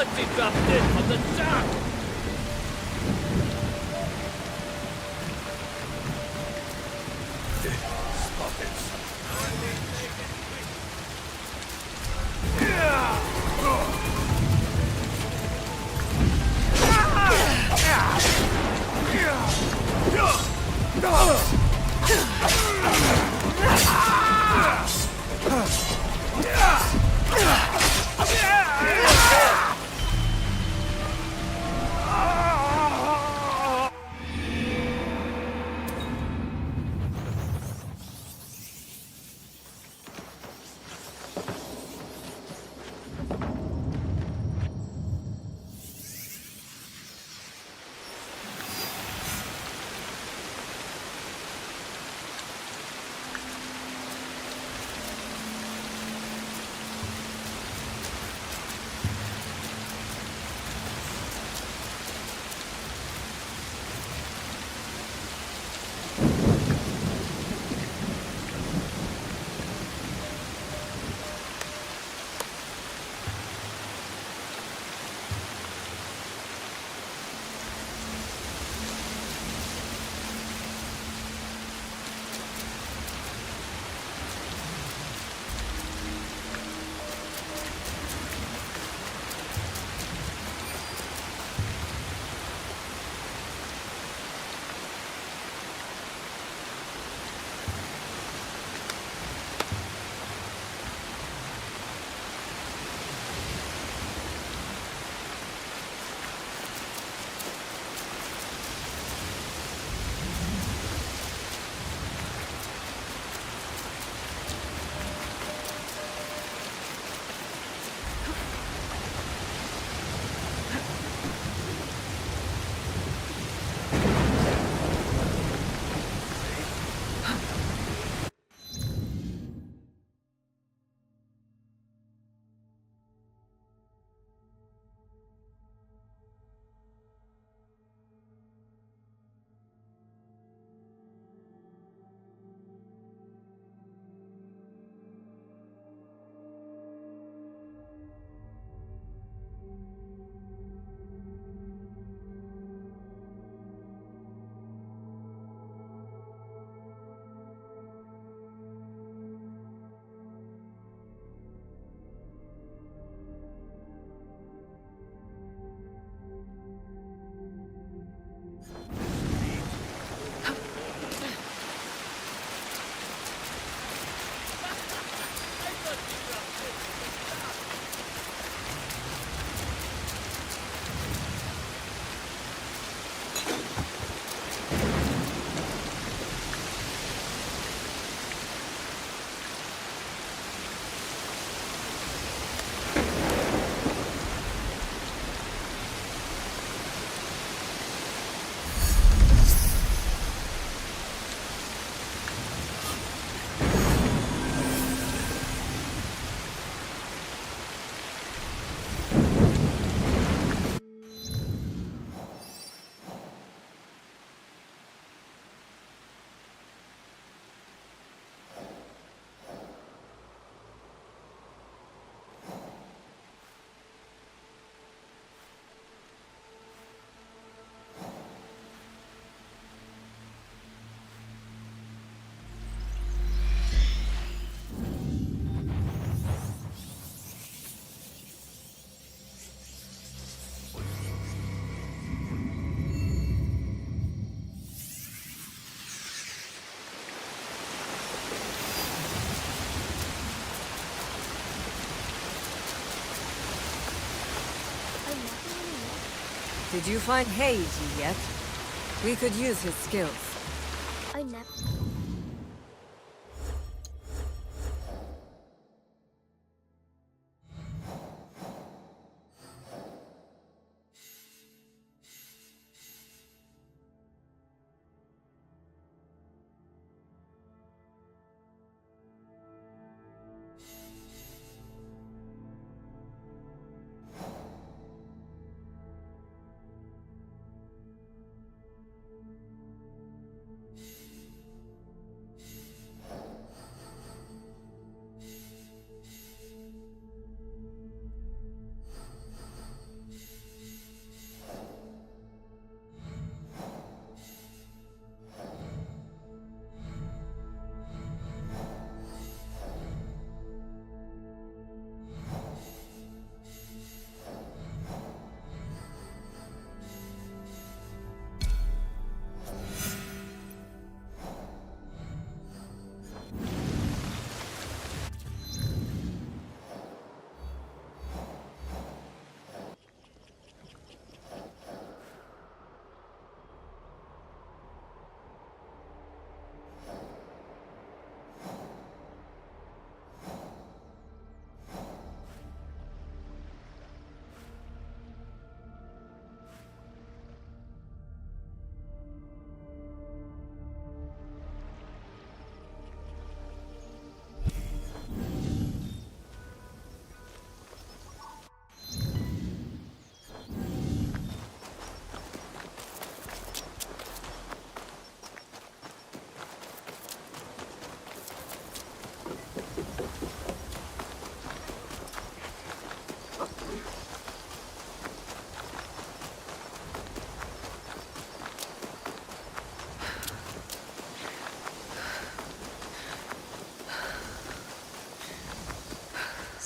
S10: thought she dropped in from the shark! Stop
S4: Did you find Heiji yet? We could use his skills.
S16: I never...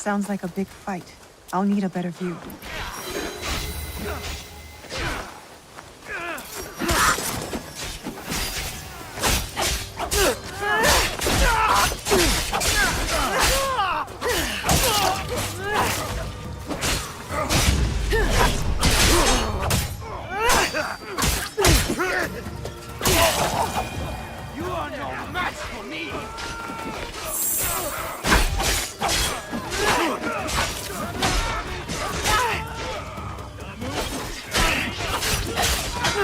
S13: sounds like a big fight. I'll need a better view.
S6: You are no match for me!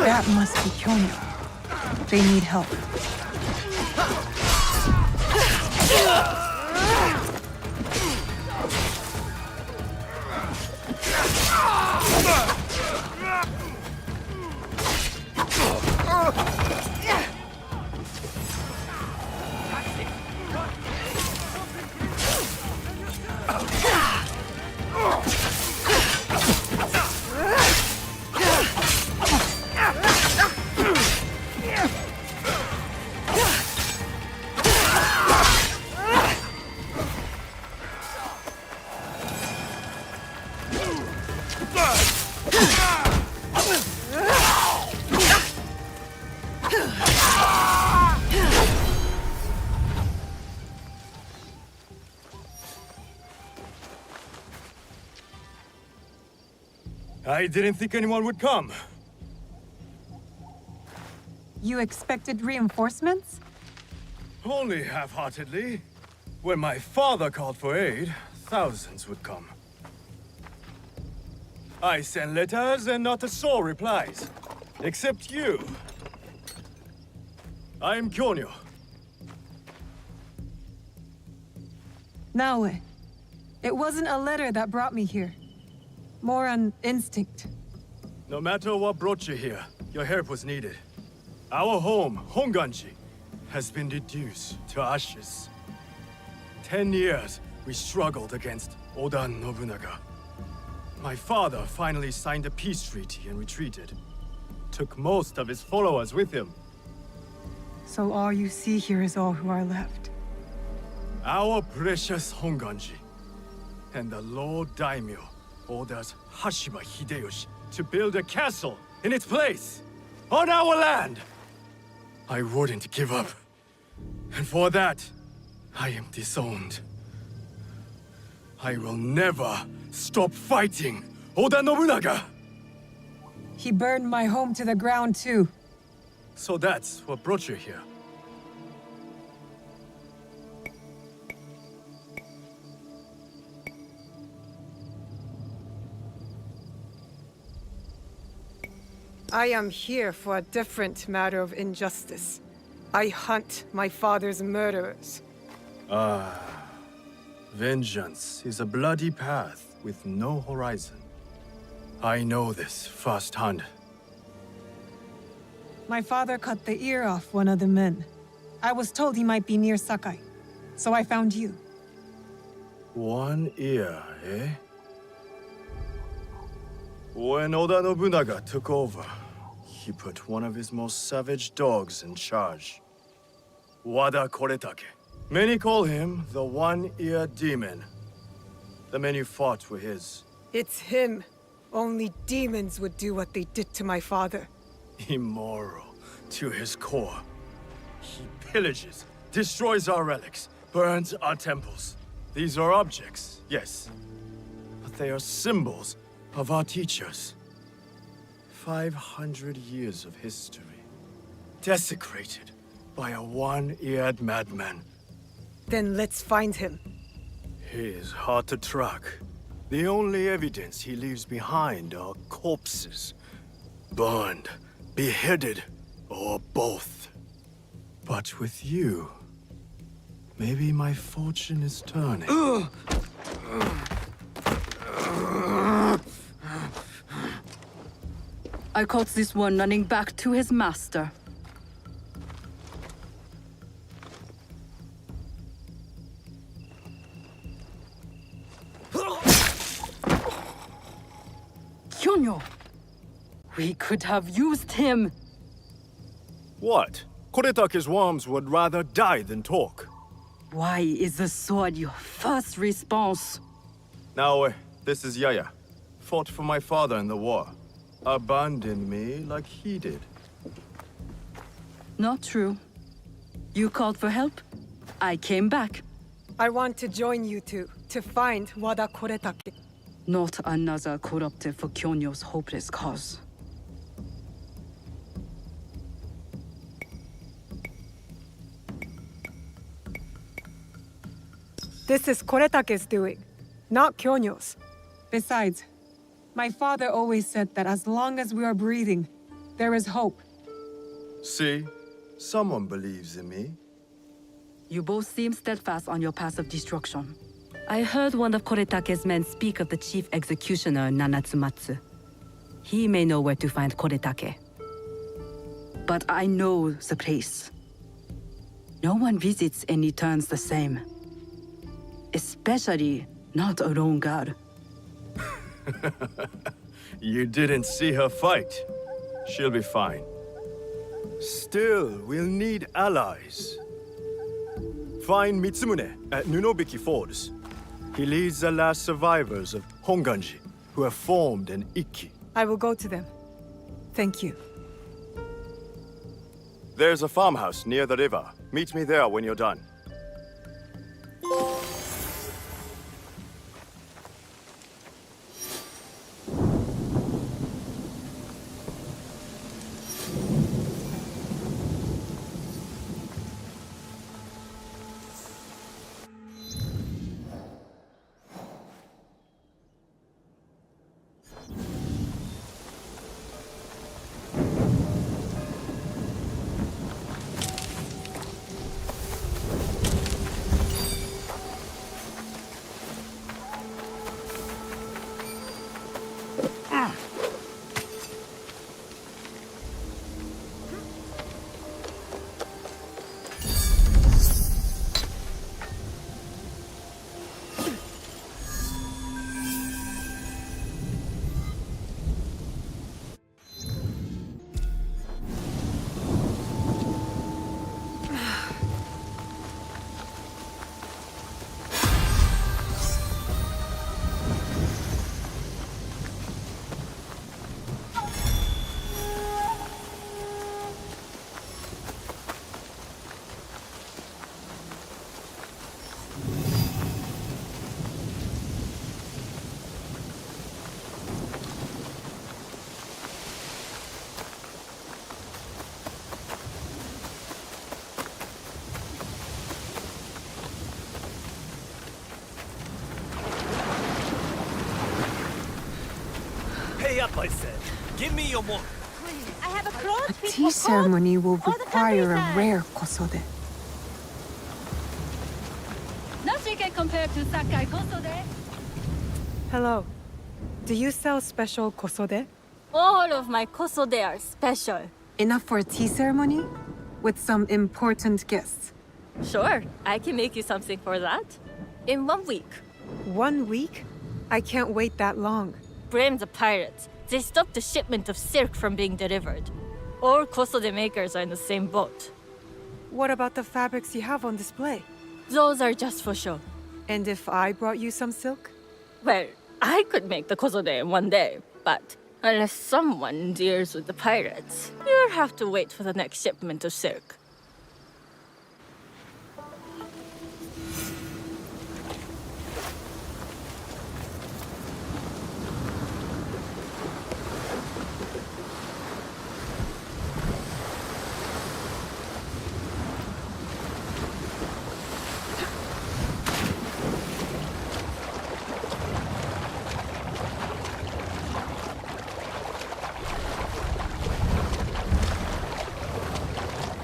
S13: That must be Kyonya. They need help.
S15: I didn't think anyone would come.
S13: You expected reinforcements?
S15: Only half-heartedly. When my father called for aid, thousands would come. I send letters and not a soul replies. Except you. I am Kyonyo.
S13: Noih, it wasn't a letter that brought me here. More an instinct.
S15: No matter what brought you here, your help was needed. Our home, Honganji, has been reduced to ashes. 10 years we struggled against Oda Nobunaga. My father finally signed a peace treaty and retreated. Took most of his followers with him.
S13: So all you see here is all who are left.
S15: Our precious Honganji. And the Lord Daimyo orders Hashiba Hideyoshi to build a castle in its place, on our land! I wouldn't give up. And for that, I am disowned. I will never stop fighting Oda Nobunaga!
S13: He burned my home to the ground too.
S15: So that's what brought you here.
S1: I am here for a different matter of injustice. I hunt my father's murderers.
S15: Vengeance is a bloody path with no horizon. I know this firsthand.
S13: My father cut the ear off one of the men. I was told he might be near Sakai, so I found you.
S15: One ear, eh? When Oda Nobunaga took over, he put one of his most savage dogs in charge. Wada Koretake. Many call him the One-Ear Demon. The men you fought were his.
S1: It's him. Only demons would do what they did to my father.
S15: Immoral to his core. He pillages, destroys our relics, burns our temples. These are objects, yes. But they are symbols of our teachers. 500 years of history. Desecrated by a one-eared madman.
S1: Then let's find him.
S15: He is hard to track. The only evidence he leaves behind are corpses. Burned, beheaded, or both. But with you, maybe my fortune is turning.
S16: I caught this one running back to his master. Kyonyo! We could have used him!
S15: What? Koretake's worms would rather die than talk.
S16: Why is the sword your first response?
S17: Now, this is Yaya. Fought for my father in the war. Abandoned me like he did.
S16: Not true. You called for help? I came back.
S1: I want to join you two, to find Wada Koretake.
S16: Not another corrupted for Kyonyo's hopeless cause.
S1: This is Koretake's doing, not Kyonyo's.
S13: Besides, my father always said that as long as we are breathing, there is hope.
S17: See? Someone believes in me.
S16: You both seem steadfast on your path of destruction. I heard one of Koretake's men speak of the chief executioner, Nanatsumatsu. He may know where to find Koretake. But I know the place. No one visits and returns the same. Especially not a lone guard.
S17: You didn't see her fight. She'll be fine. Still, we'll need allies. Find Mitsumune at Nunobiki Falls. He leads the last survivors of Honganji, who have formed an Ikki.
S1: I will go to them. Thank you.
S17: There's a farmhouse near the river. Meet me there when you're done.
S15: Up, I said. Give me your money.
S6: I have a clothes
S13: A tea ceremony will require a rare kosode.
S16: Nothing can compare to Sakai Kosode.
S1: Hello. Do you sell special kosode?
S6: All of my kosode are special.
S13: Enough for a tea ceremony? With some important guests.
S6: Sure, I can make you something for that. In 1 week.
S1: 1 week? I can't wait that long.
S6: Blame the pirates. They stopped the shipment of silk from being delivered. All kosode makers are in the same boat.
S1: What about the fabrics you have on display?
S6: Those are just for show.
S1: And if I brought you some silk?
S6: Well, I could make the kosode in 1 day, but unless someone deals with the pirates, you'll have to wait for the next shipment of silk.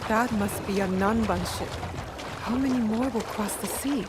S1: That must be a Nanban ship. How many more will cross the sea?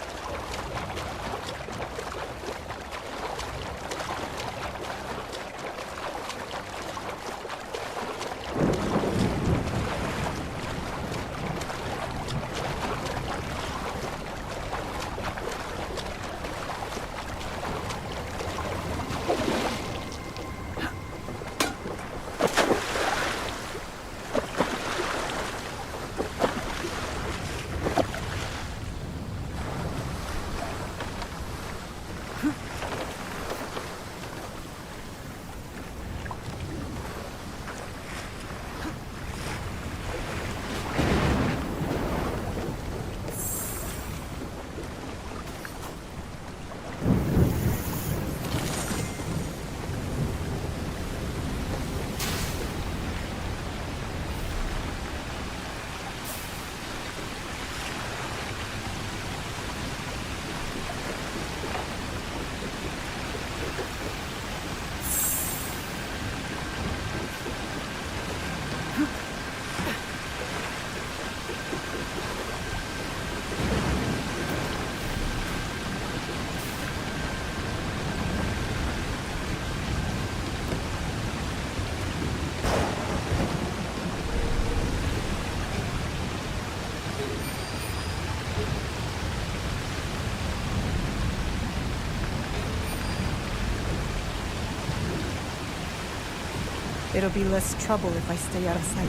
S1: It'll be less trouble if I stay out of sight.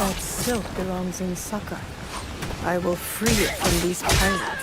S1: That silk belongs in Sakai. I will free it from these pirates.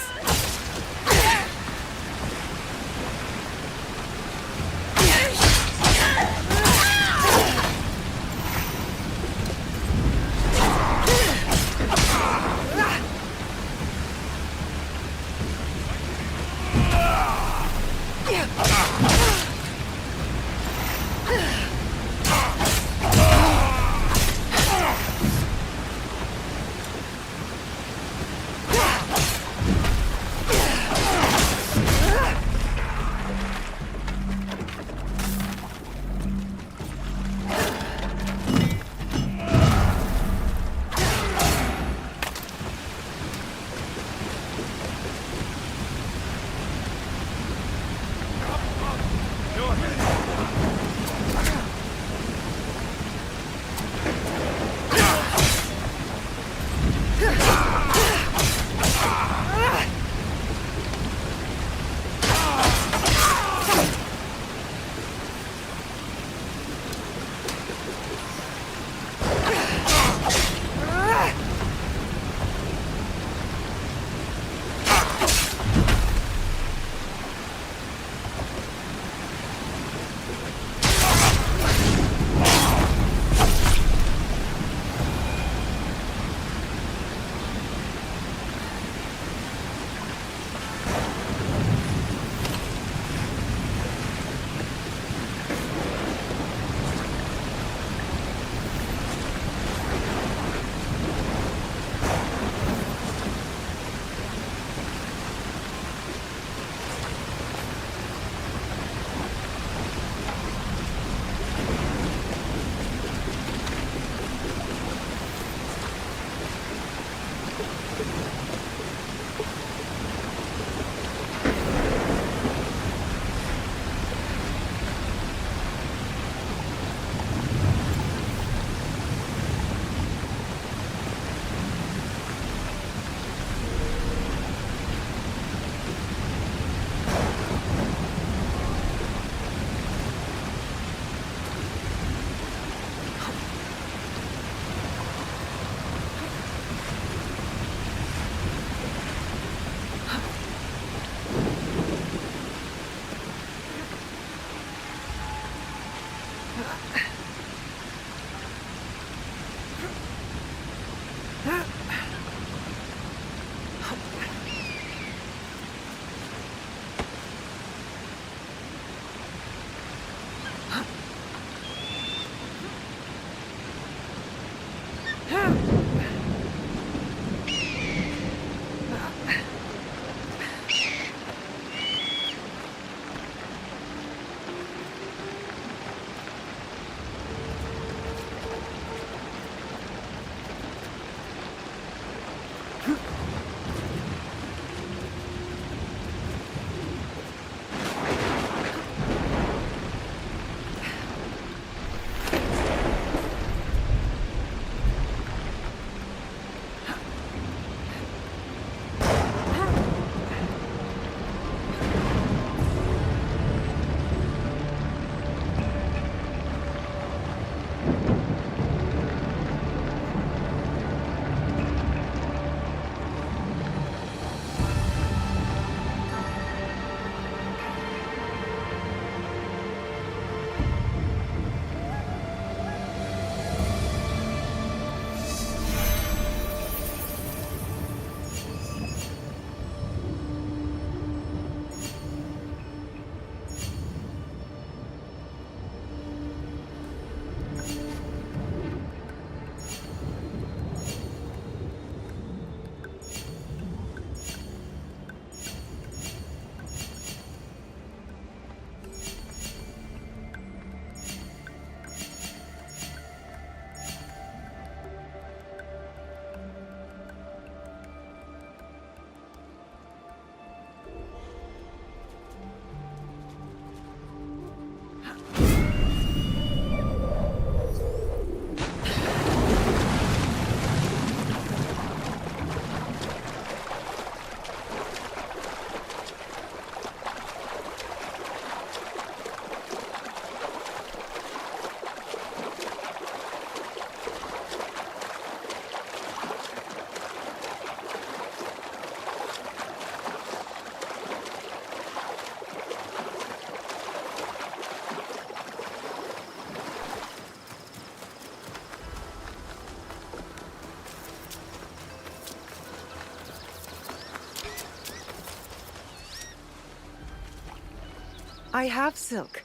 S1: I have silk.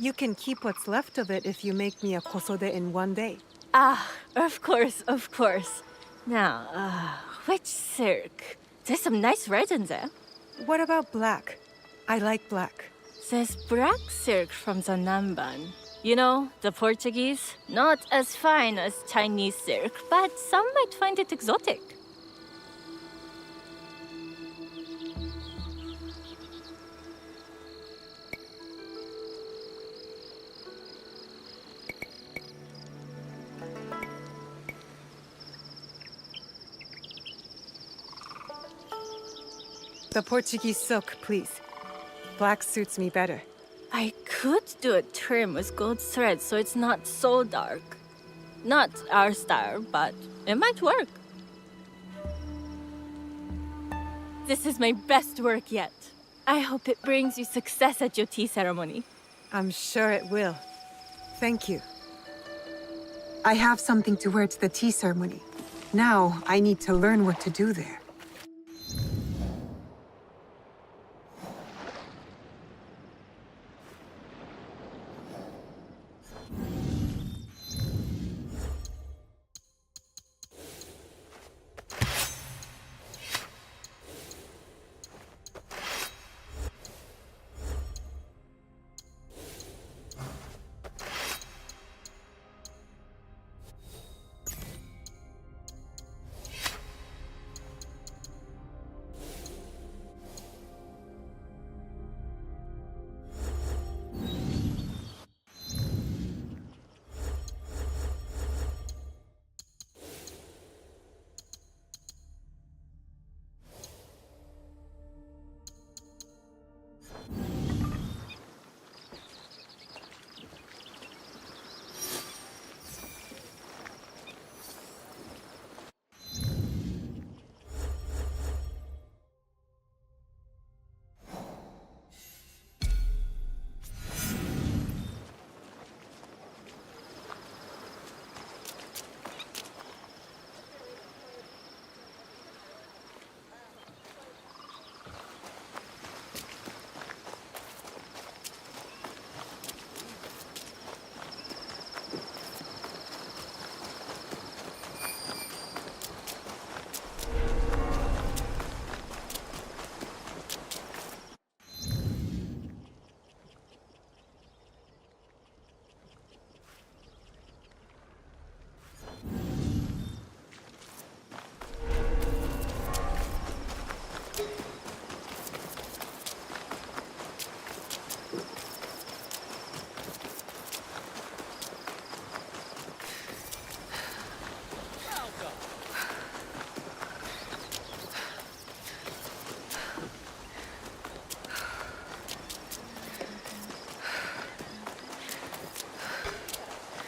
S1: You can keep what's left of it if you make me a kosode in one day.
S6: Ah, of course, of course. Now, which silk? There's some nice red in there.
S1: What about black? I like black.
S6: There's black silk from the Namban. You know, the Portuguese. Not as fine as Chinese silk, but some might find it exotic.
S1: The Portuguese silk, please. Black suits me better.
S6: I could do a trim with gold thread so it's not so dark. Not our style, but it might work. This is my best work yet. I hope it brings you success at your tea ceremony.
S1: I'm sure it will. Thank you.
S13: I have something to wear to the tea ceremony. Now, I need to learn what to do there.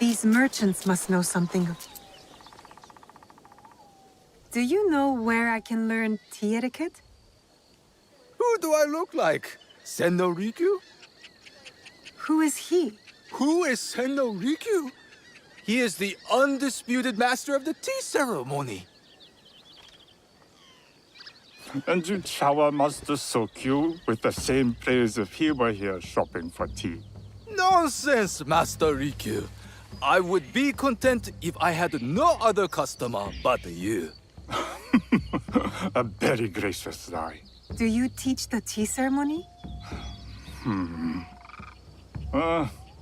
S13: These merchants must know something of... Do you know where I can learn tea etiquette?
S10: Who do I look like? Senno Rikyu?
S13: Who is he?
S10: Who is Senno Rikyu? He is the undisputed master of the tea ceremony.
S2: And you shower Master Sokyu with the same praise if he were here shopping for tea.
S10: Nonsense, Master Rikyu. I would be content if I had no other customer but you.
S2: A very gracious lie.
S13: Do you teach the tea ceremony?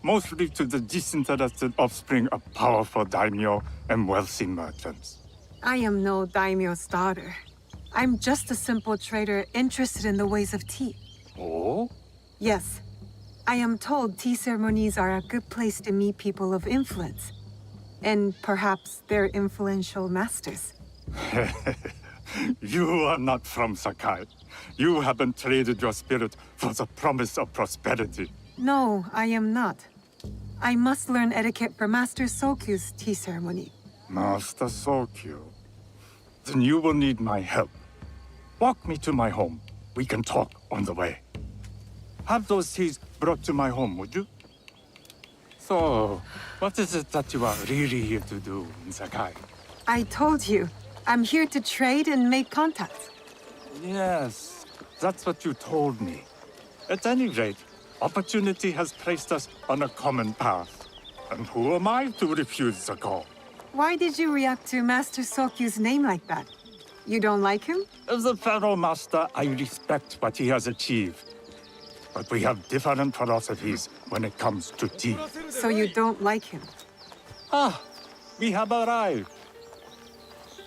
S2: Mostly to the disinterested offspring of powerful daimyo and wealthy merchants.
S13: I am no daimyo's daughter. I'm just a simple trader interested in the ways of tea.
S2: Oh?
S13: Yes. I am told tea ceremonies are a good place to meet people of influence. And perhaps their influential masters.
S2: You are not from Sakai. You haven't traded your spirit for the promise of prosperity.
S13: No, I am not. I must learn etiquette for Master Sokyu's tea ceremony.
S2: Master Sokyu. Then you will need my help. Walk me to my home. We can talk on the way. Have those teas brought to my home, would you? So, what is it that you are really here to do in Sakai?
S13: I told you, I'm here to trade and make contacts.
S2: Yes, that's what you told me. At any rate, Opportunity has placed us on a common path. And who am I to refuse the call?
S13: Why did you react to Master Sokyu's name like that? You don't like him?
S2: As a Pharaoh Master, I respect what he has achieved. But we have different philosophies when it comes to tea.
S13: So you don't like him?
S2: Ah, we have arrived.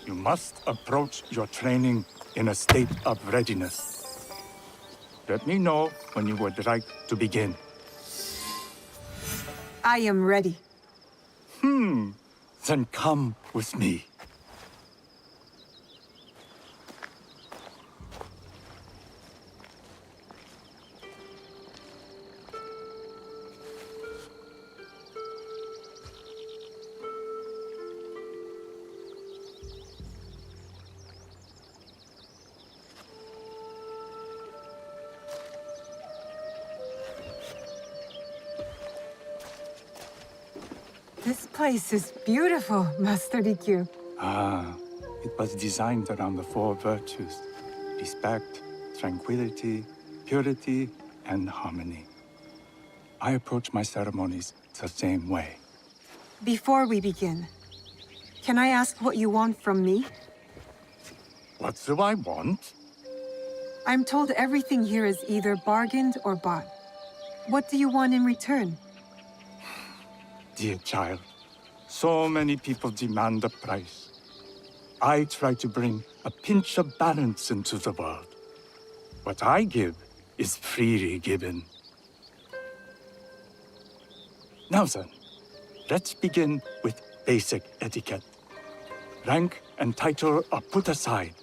S2: You must approach your training in a state of readiness. Let me know when you would like to begin.
S13: I am ready.
S2: Then come with me.
S13: This place is beautiful, Master Rikyu.
S2: Ah, it was designed around the four virtues: respect, tranquility, purity, and harmony. I approach my ceremonies the same way.
S13: Before we begin, can I ask what you want from me?
S2: What do I want?
S13: I'm told everything here is either bargained or bought. What do you want in return?
S2: Dear child, so many people demand a price. I try to bring a pinch of balance into the world. What I give is freely given. Now then, let's begin with basic etiquette. Rank and title are put aside.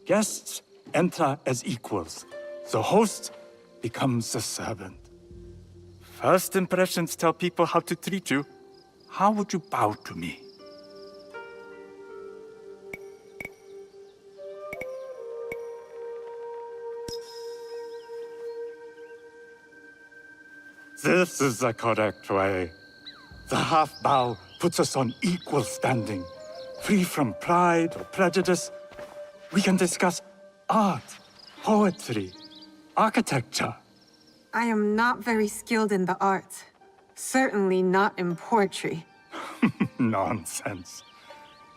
S2: Guests enter as equals. The host becomes the servant. First impressions tell people how to treat you. How would you bow to me? This is the correct way. The half bow puts us on equal standing. Free from pride or prejudice, we can discuss art, poetry, architecture.
S13: I am not very skilled in the arts. Certainly not in poetry.
S2: Nonsense.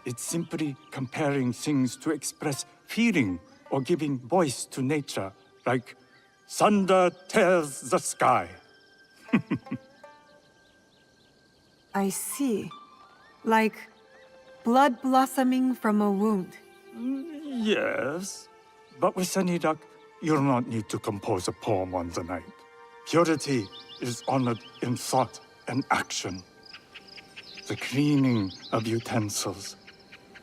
S2: It's simply comparing things to express feeling or giving voice to nature, like thunder tears the sky.
S13: I see. Like blood blossoming from a wound.
S2: Yes, but with any luck, you'll not need to compose a poem on the night. Purity is honored in thought and action. The cleaning of utensils.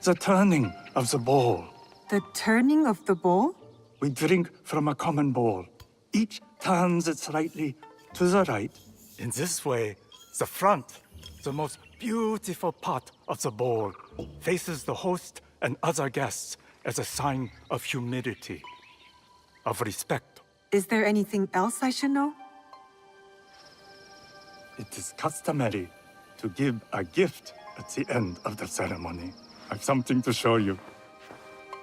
S2: The turning of the bowl.
S13: The turning of the bowl?
S2: We drink from a common bowl. Each turns it slightly to the right. In this way, the front, the most beautiful part of the bowl, faces the host and other guests as a sign of humility, of respect.
S13: Is there anything else I should know?
S2: It is customary to give a gift at the end of the ceremony. I've something to show you.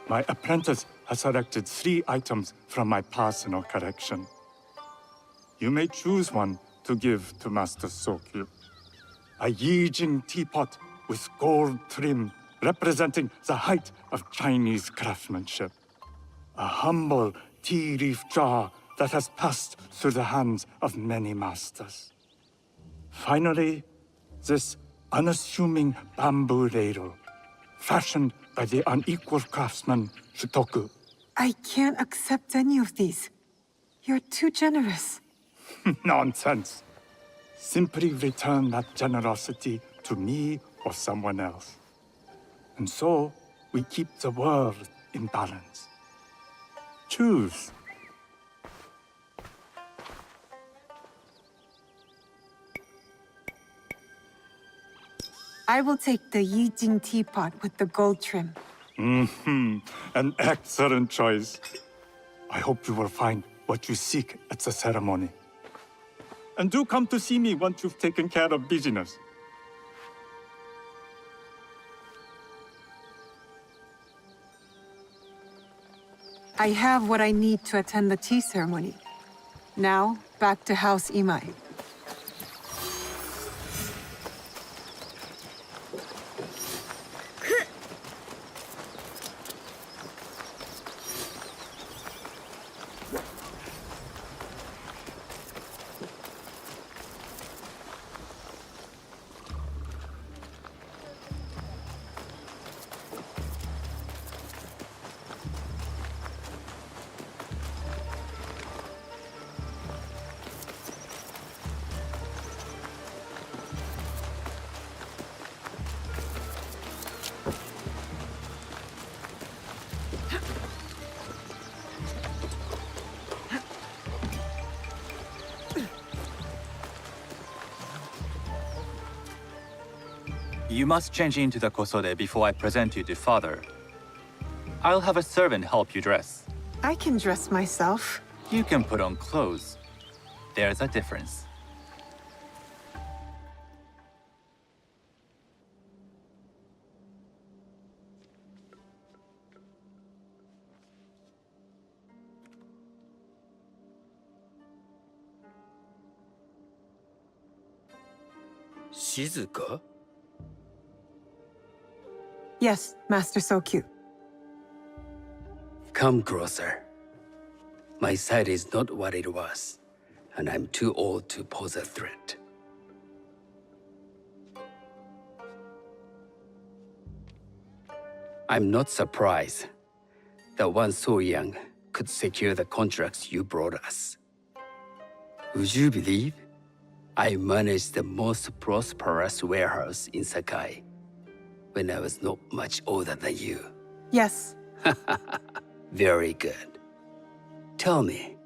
S2: My apprentice has selected 3 items from my personal collection. You may choose one to give to Master Sokyu. A Yijing teapot with gold trim representing the height of Chinese craftsmanship. A humble tea leaf jar that has passed through the hands of many masters. Finally, this unassuming bamboo ladle, fashioned by the unequal craftsman Shutoku.
S13: I can't accept any of these. You're too generous.
S2: Nonsense. Simply return that generosity to me or someone else. And so, we keep the world in balance. Choose.
S13: I will take the Yijing teapot with the gold trim.
S2: An excellent choice. I hope you will find what you seek at the ceremony. And do come to see me once you've taken care of business.
S13: I have what I need to attend the tea ceremony. Now, back to House Imai.
S14: You must change into the kosode before I present you to father. I'll have a servant help you dress.
S13: I can dress myself.
S14: You can put on clothes. There's a difference.
S8: Shizuka?
S13: Yes, Master Sokyu.
S8: Come closer. My sight is not what it was, and I'm too old to pose a threat. I'm not surprised that one so young could secure the contracts you brought us. Would you believe I managed the most prosperous warehouse in Sakai when I was not much older than you?
S13: Yes.
S8: Very good. Tell me,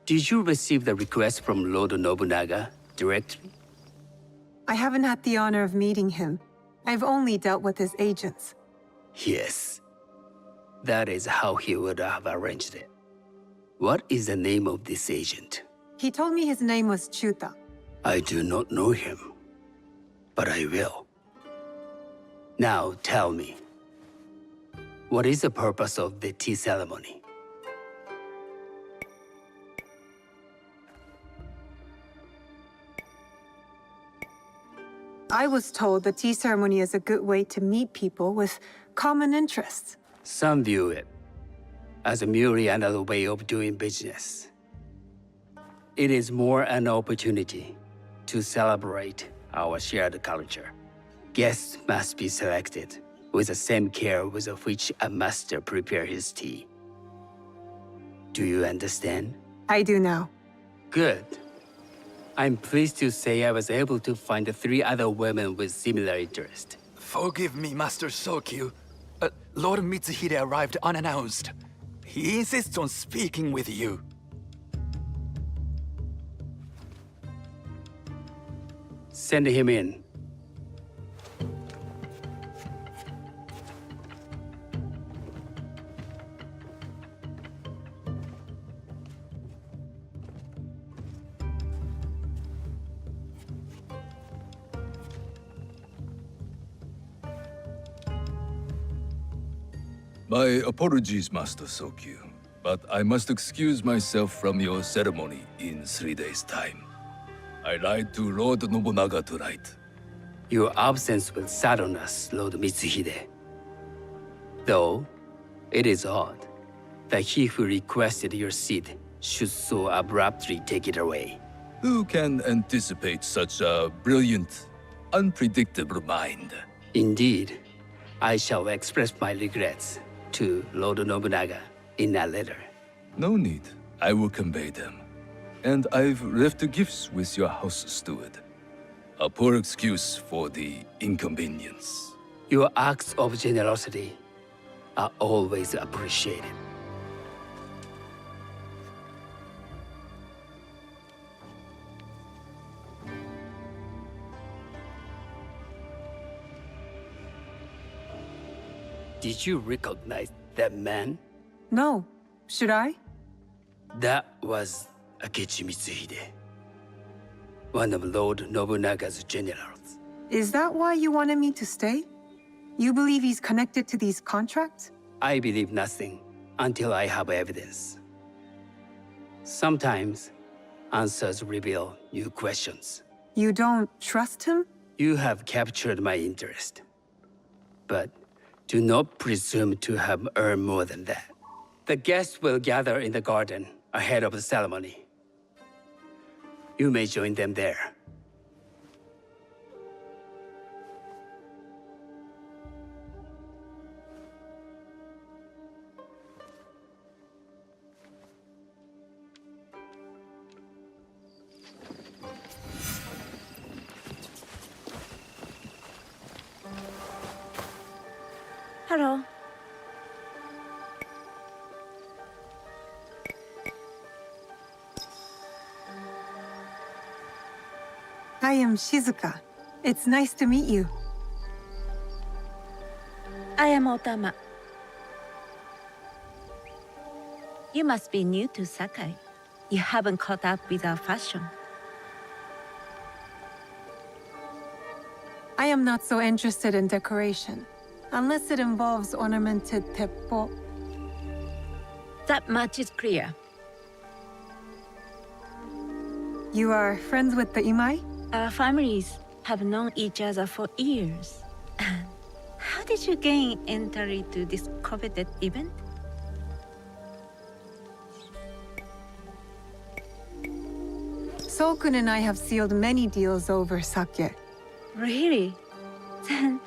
S8: did you receive the request from Lord Nobunaga directly?
S13: I haven't had the honor of meeting him. I've only dealt with his agents.
S8: Yes. That is how he would have arranged it. What is the name of this agent?
S13: He told me his name was Chuta.
S8: I do not know him, but I will. Now tell me, what is the purpose of the tea ceremony?
S13: I was told the tea ceremony is a good way to meet people with common interests.
S8: Some view it as merely another way of doing business. It is more an opportunity to celebrate our shared culture. Guests must be selected with the same care with which a master prepares his tea. Do you understand?
S13: I do now.
S8: Good. I'm pleased to say I was able to find 3 other women with similar interest.
S2: Forgive me, Master Sokyu. Lord Mitsuhide arrived unannounced. He insists on speaking with you.
S8: Send him in.
S10: My apologies, Master Sokyu, but I must excuse myself from your ceremony in 3 days' time. I lied to Lord Nobunaga tonight.
S8: Your absence will sadden us, Lord Mitsuhide. Though, it is odd that he who requested your seat should so abruptly take it away.
S10: Who can anticipate such a brilliant, unpredictable mind?
S8: Indeed, I shall express my regrets to Lord Nobunaga in a letter.
S10: No need. I will convey them. And I've left the gifts with your house steward. A poor excuse for the inconvenience.
S8: Your acts of generosity are always appreciated. Did you recognize that man?
S13: No. Should I?
S8: That was Akechi Mitsuhide, one of Lord Nobunaga's generals.
S13: Is that why you wanted me to stay? You believe he's connected to these contracts?
S8: I believe nothing until I have evidence. Sometimes, Answers reveal new questions.
S13: You don't trust him?
S8: You have captured my interest. But do not presume to have earned more than that. The guests will gather in the garden ahead of the ceremony. You may join them there.
S6: Hello.
S13: I am Shizuka. It's nice to meet you.
S18: I am Otama. You must be new to Sakai. You haven't caught up with our fashion.
S13: I am not so interested in decoration, unless it involves ornamented teppo.
S18: That much is clear.
S13: You are friends with the Imai?
S18: Our families have known each other for years. How did you gain entry to this coveted event?
S13: Sokun and I have sealed many deals over sake.
S18: Really? Then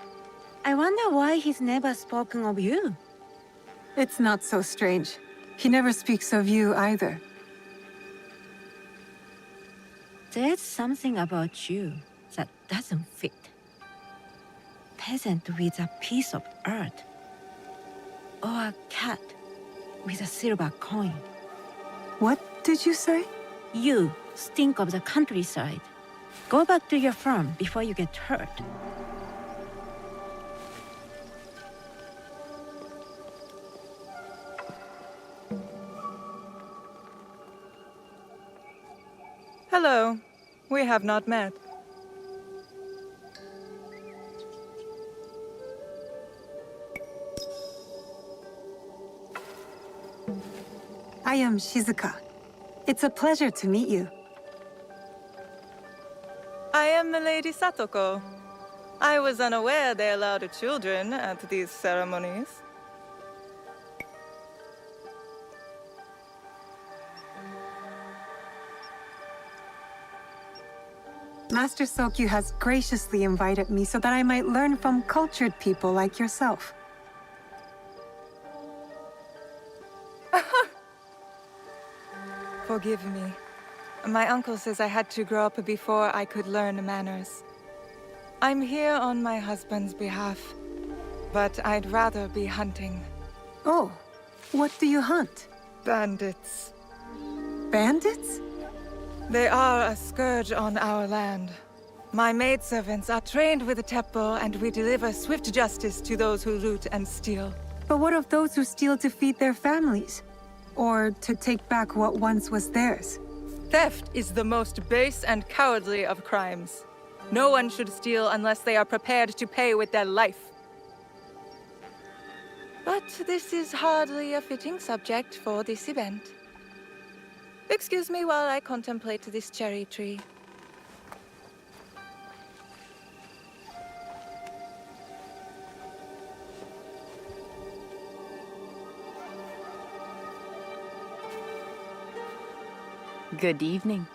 S18: I wonder why he's never spoken of you.
S13: It's not so strange. He never speaks of you either.
S18: There's something about you that doesn't fit. Peasant with a piece of earth. Or a cat with a silver coin.
S13: What did you say?
S18: You stink of the countryside. Go back to your farm before you get hurt.
S12: Hello. We have not met.
S13: I am Shizuka. It's a pleasure to meet you.
S12: I am Milady Satoko. I was unaware they allowed children at these ceremonies.
S13: Master Sokyu has graciously invited me so that I might learn from cultured people like yourself.
S12: Forgive me. My uncle says I had to grow up before I could learn manners. I'm here on my husband's behalf, but I'd rather be hunting.
S13: Oh, what do you hunt?
S12: Bandits.
S13: Bandits?
S12: They are a scourge on our land. My maidservants are trained with the teppo, and we deliver swift justice to those who loot and steal.
S13: But what of those who steal to feed their families? Or to take back what once was theirs?
S12: Theft is the most base and cowardly of crimes. No one should steal unless they are prepared to pay with their life. But this is hardly a fitting subject for this event. Excuse me while I contemplate this cherry tree.
S4: Good evening.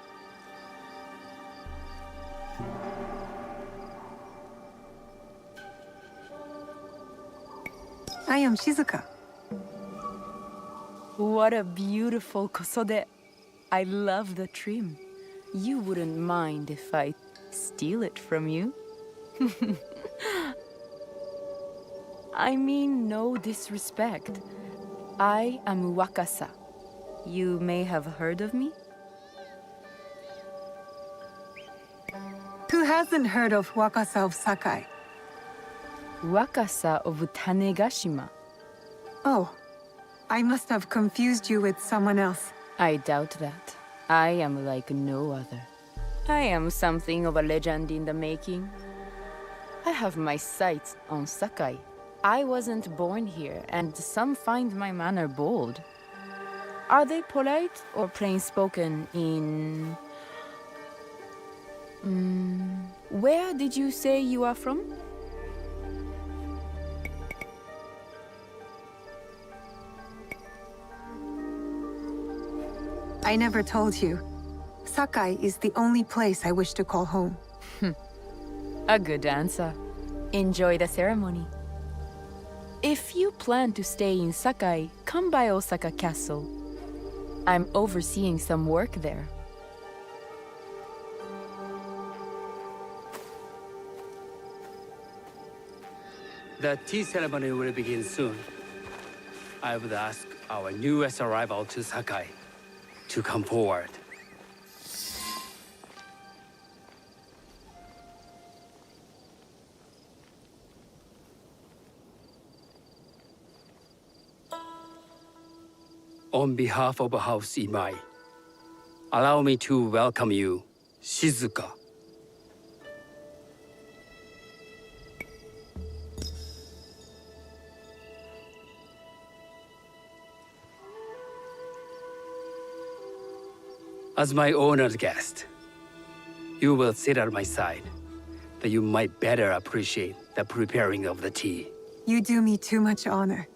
S13: I am Shizuka.
S4: What a beautiful kosode. I love the trim. You wouldn't mind if I steal it from you? I mean no disrespect. I am Wakasa. You may have heard of me?
S13: Who hasn't heard of Wakasa of Sakai?
S4: Wakasa of Tanegashima.
S13: Oh, I must have confused you with someone else.
S4: I doubt that. I am like no other. I am something of a legend in the making. I have my sights on Sakai. I wasn't born here, and some find my manner bold. Are they polite or plain spoken in... where did you say you are from?
S13: I never told you. Sakai is the only place I wish to call home.
S4: A good answer. Enjoy the ceremony. If you plan to stay in Sakai, come by Osaka Castle. I'm overseeing some work there.
S8: The tea ceremony will begin soon. I would ask our newest arrival to Sakai to come forward. On behalf of House Imai, allow me to welcome you, Shizuka. As my honored guest, you will sit at my side, that you might better appreciate the preparing of the tea.
S13: You do me too much honor.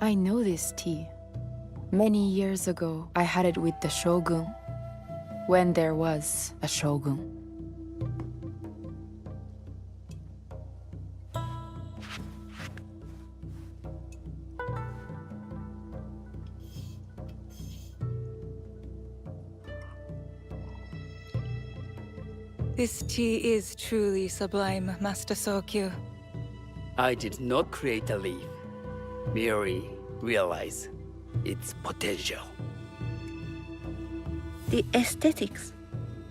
S4: I know this tea. Many years ago, I had it with the shogun, when there was a shogun.
S12: This tea is truly sublime, Master Sokyu.
S8: I did not create a leaf, merely realize its potential.
S18: The aesthetics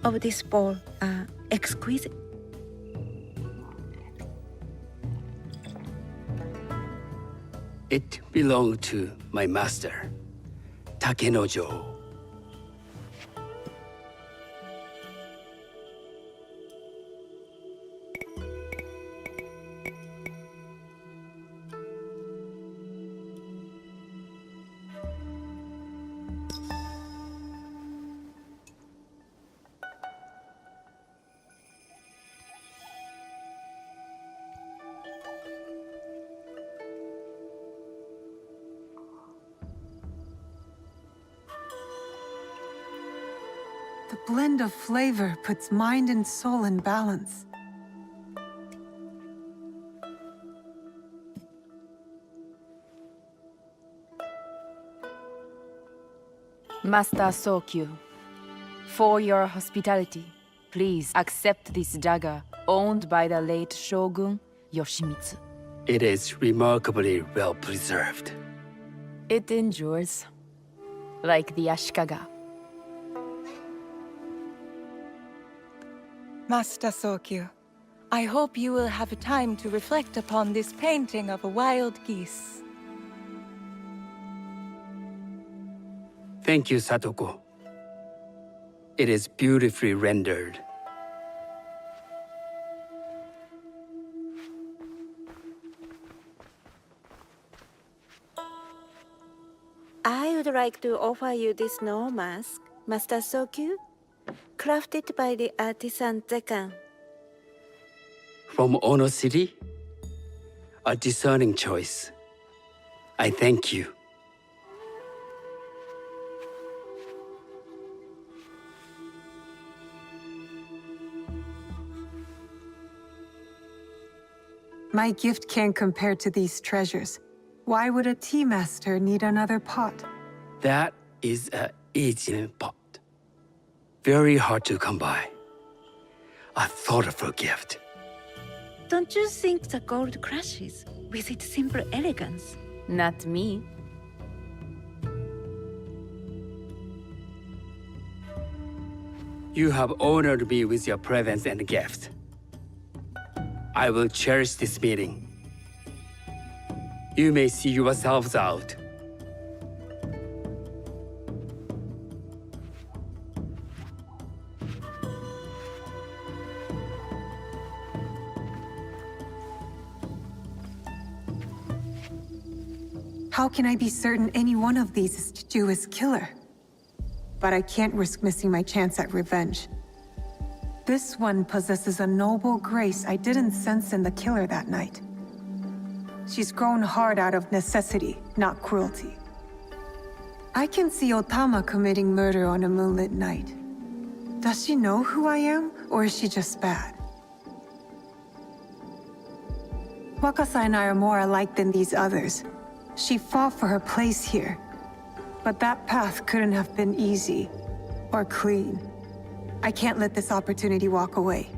S18: of this bowl are exquisite.
S8: It belonged to my master, Takenojo.
S13: The blend of flavor puts mind and soul in balance.
S4: Master Sokyu, for your hospitality, please accept this dagger owned by the late Shogun Yoshimitsu.
S8: It is remarkably well preserved.
S4: It endures, like the Ashikaga.
S12: Master Sokyu, I hope you will have time to reflect upon this painting of a wild geese.
S8: Thank you, Satoko. It is beautifully rendered.
S18: like to offer you this snow mask, Master Sokyu, crafted by the artisan Zekan.
S8: From Ono City? A discerning choice. I thank you.
S13: My gift can't compare to these treasures. Why would a tea master need another pot?
S8: That is a Asian pot. Very hard to come by. I thought of a gift.
S18: Don't you think the gold crashes with its simple elegance?
S4: Not me.
S8: You have honored me with your presence and gift. I will cherish this meeting. You may see yourselves out.
S13: How can I be certain any one of these is Juju's killer? But I can't risk missing my chance at revenge. This one possesses a noble grace I didn't sense in the killer that night. She's grown hard out of necessity, not cruelty. I can see Otama committing murder on a moonlit night. Does she know who I am, or is she just bad? Wakasa and I are more alike than these others. She fought for her place here. But that path couldn't have been easy, or clean. I can't let this opportunity walk away.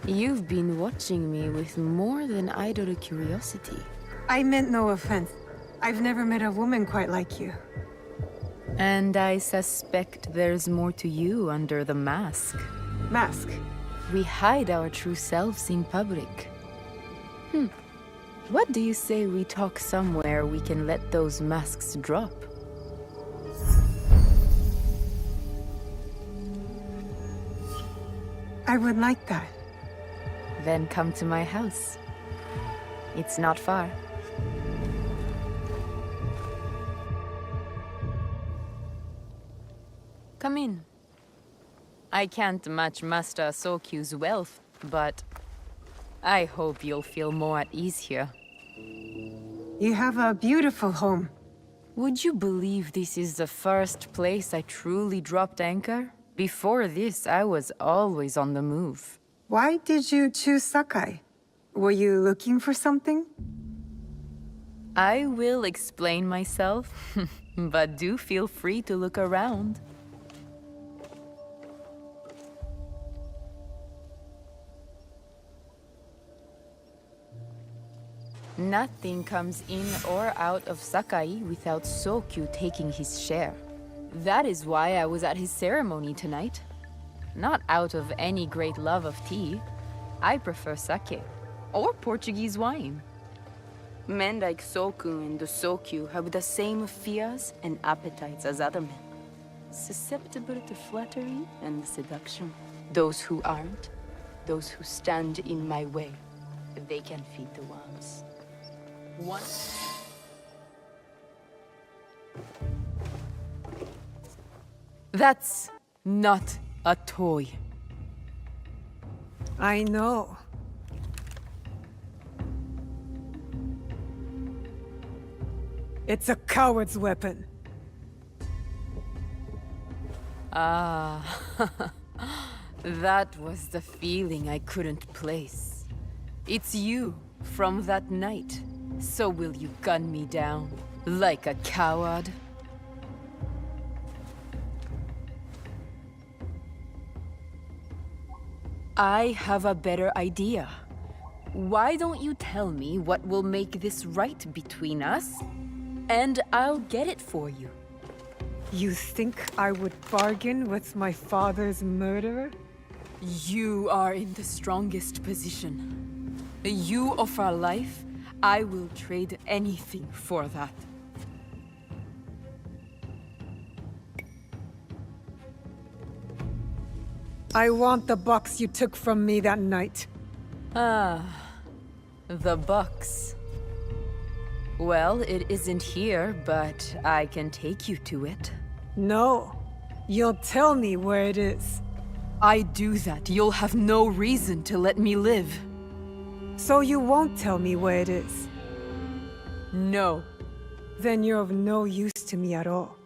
S4: You've been watching me with more than idle curiosity.
S13: I meant no offense. I've never met a woman quite like you.
S4: And I suspect there's more to you under the mask.
S13: Mask?
S4: We hide our true selves in public. What do you say we talk somewhere we can let those masks drop?
S13: I would like that.
S4: Then come to my house. It's not far. Come in. I can't match Master Sokyu's wealth, but I hope you'll feel more at ease here.
S13: You have a beautiful home.
S4: Would you believe this is the first place I truly dropped anchor? Before this, I was always on the move.
S13: Why did you choose Sakai? Were you looking for something?
S4: I will explain myself, but do feel free to look around. Nothing comes in or out of Sakai without Sokyu taking his share. That is why I was at his ceremony tonight. Not out of any great love of tea. I prefer sake, or Portuguese wine. Men like Soku and Sokyu have the same fears and appetites as other men. Susceptible to flattery and seduction. Those who aren't, those who stand in my way, they can feed the worms. One. That's not a toy.
S1: I know. It's a coward's weapon.
S4: Ah, that was the feeling I couldn't place. It's you from that night. So will you gun me down like a coward? I have a better idea. Why don't you tell me what will make this right between us? And I'll get it for you.
S1: You think I would bargain with my father's murderer?
S4: You are in the strongest position. You offer life, I will trade anything for that.
S1: I want the box you took from me that night.
S4: Ah, the box. Well, it isn't here, but I can take you to it.
S1: No. You'll tell me where it is.
S4: I do that, you'll have no reason to let me live.
S1: So you won't tell me where it is?
S4: No.
S1: Then you're of no use to me at all.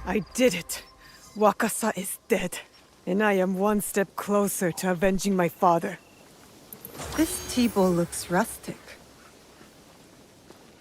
S1: I did it. Wakasa is dead, and I am one step closer to avenging my father. This tea bowl looks rustic.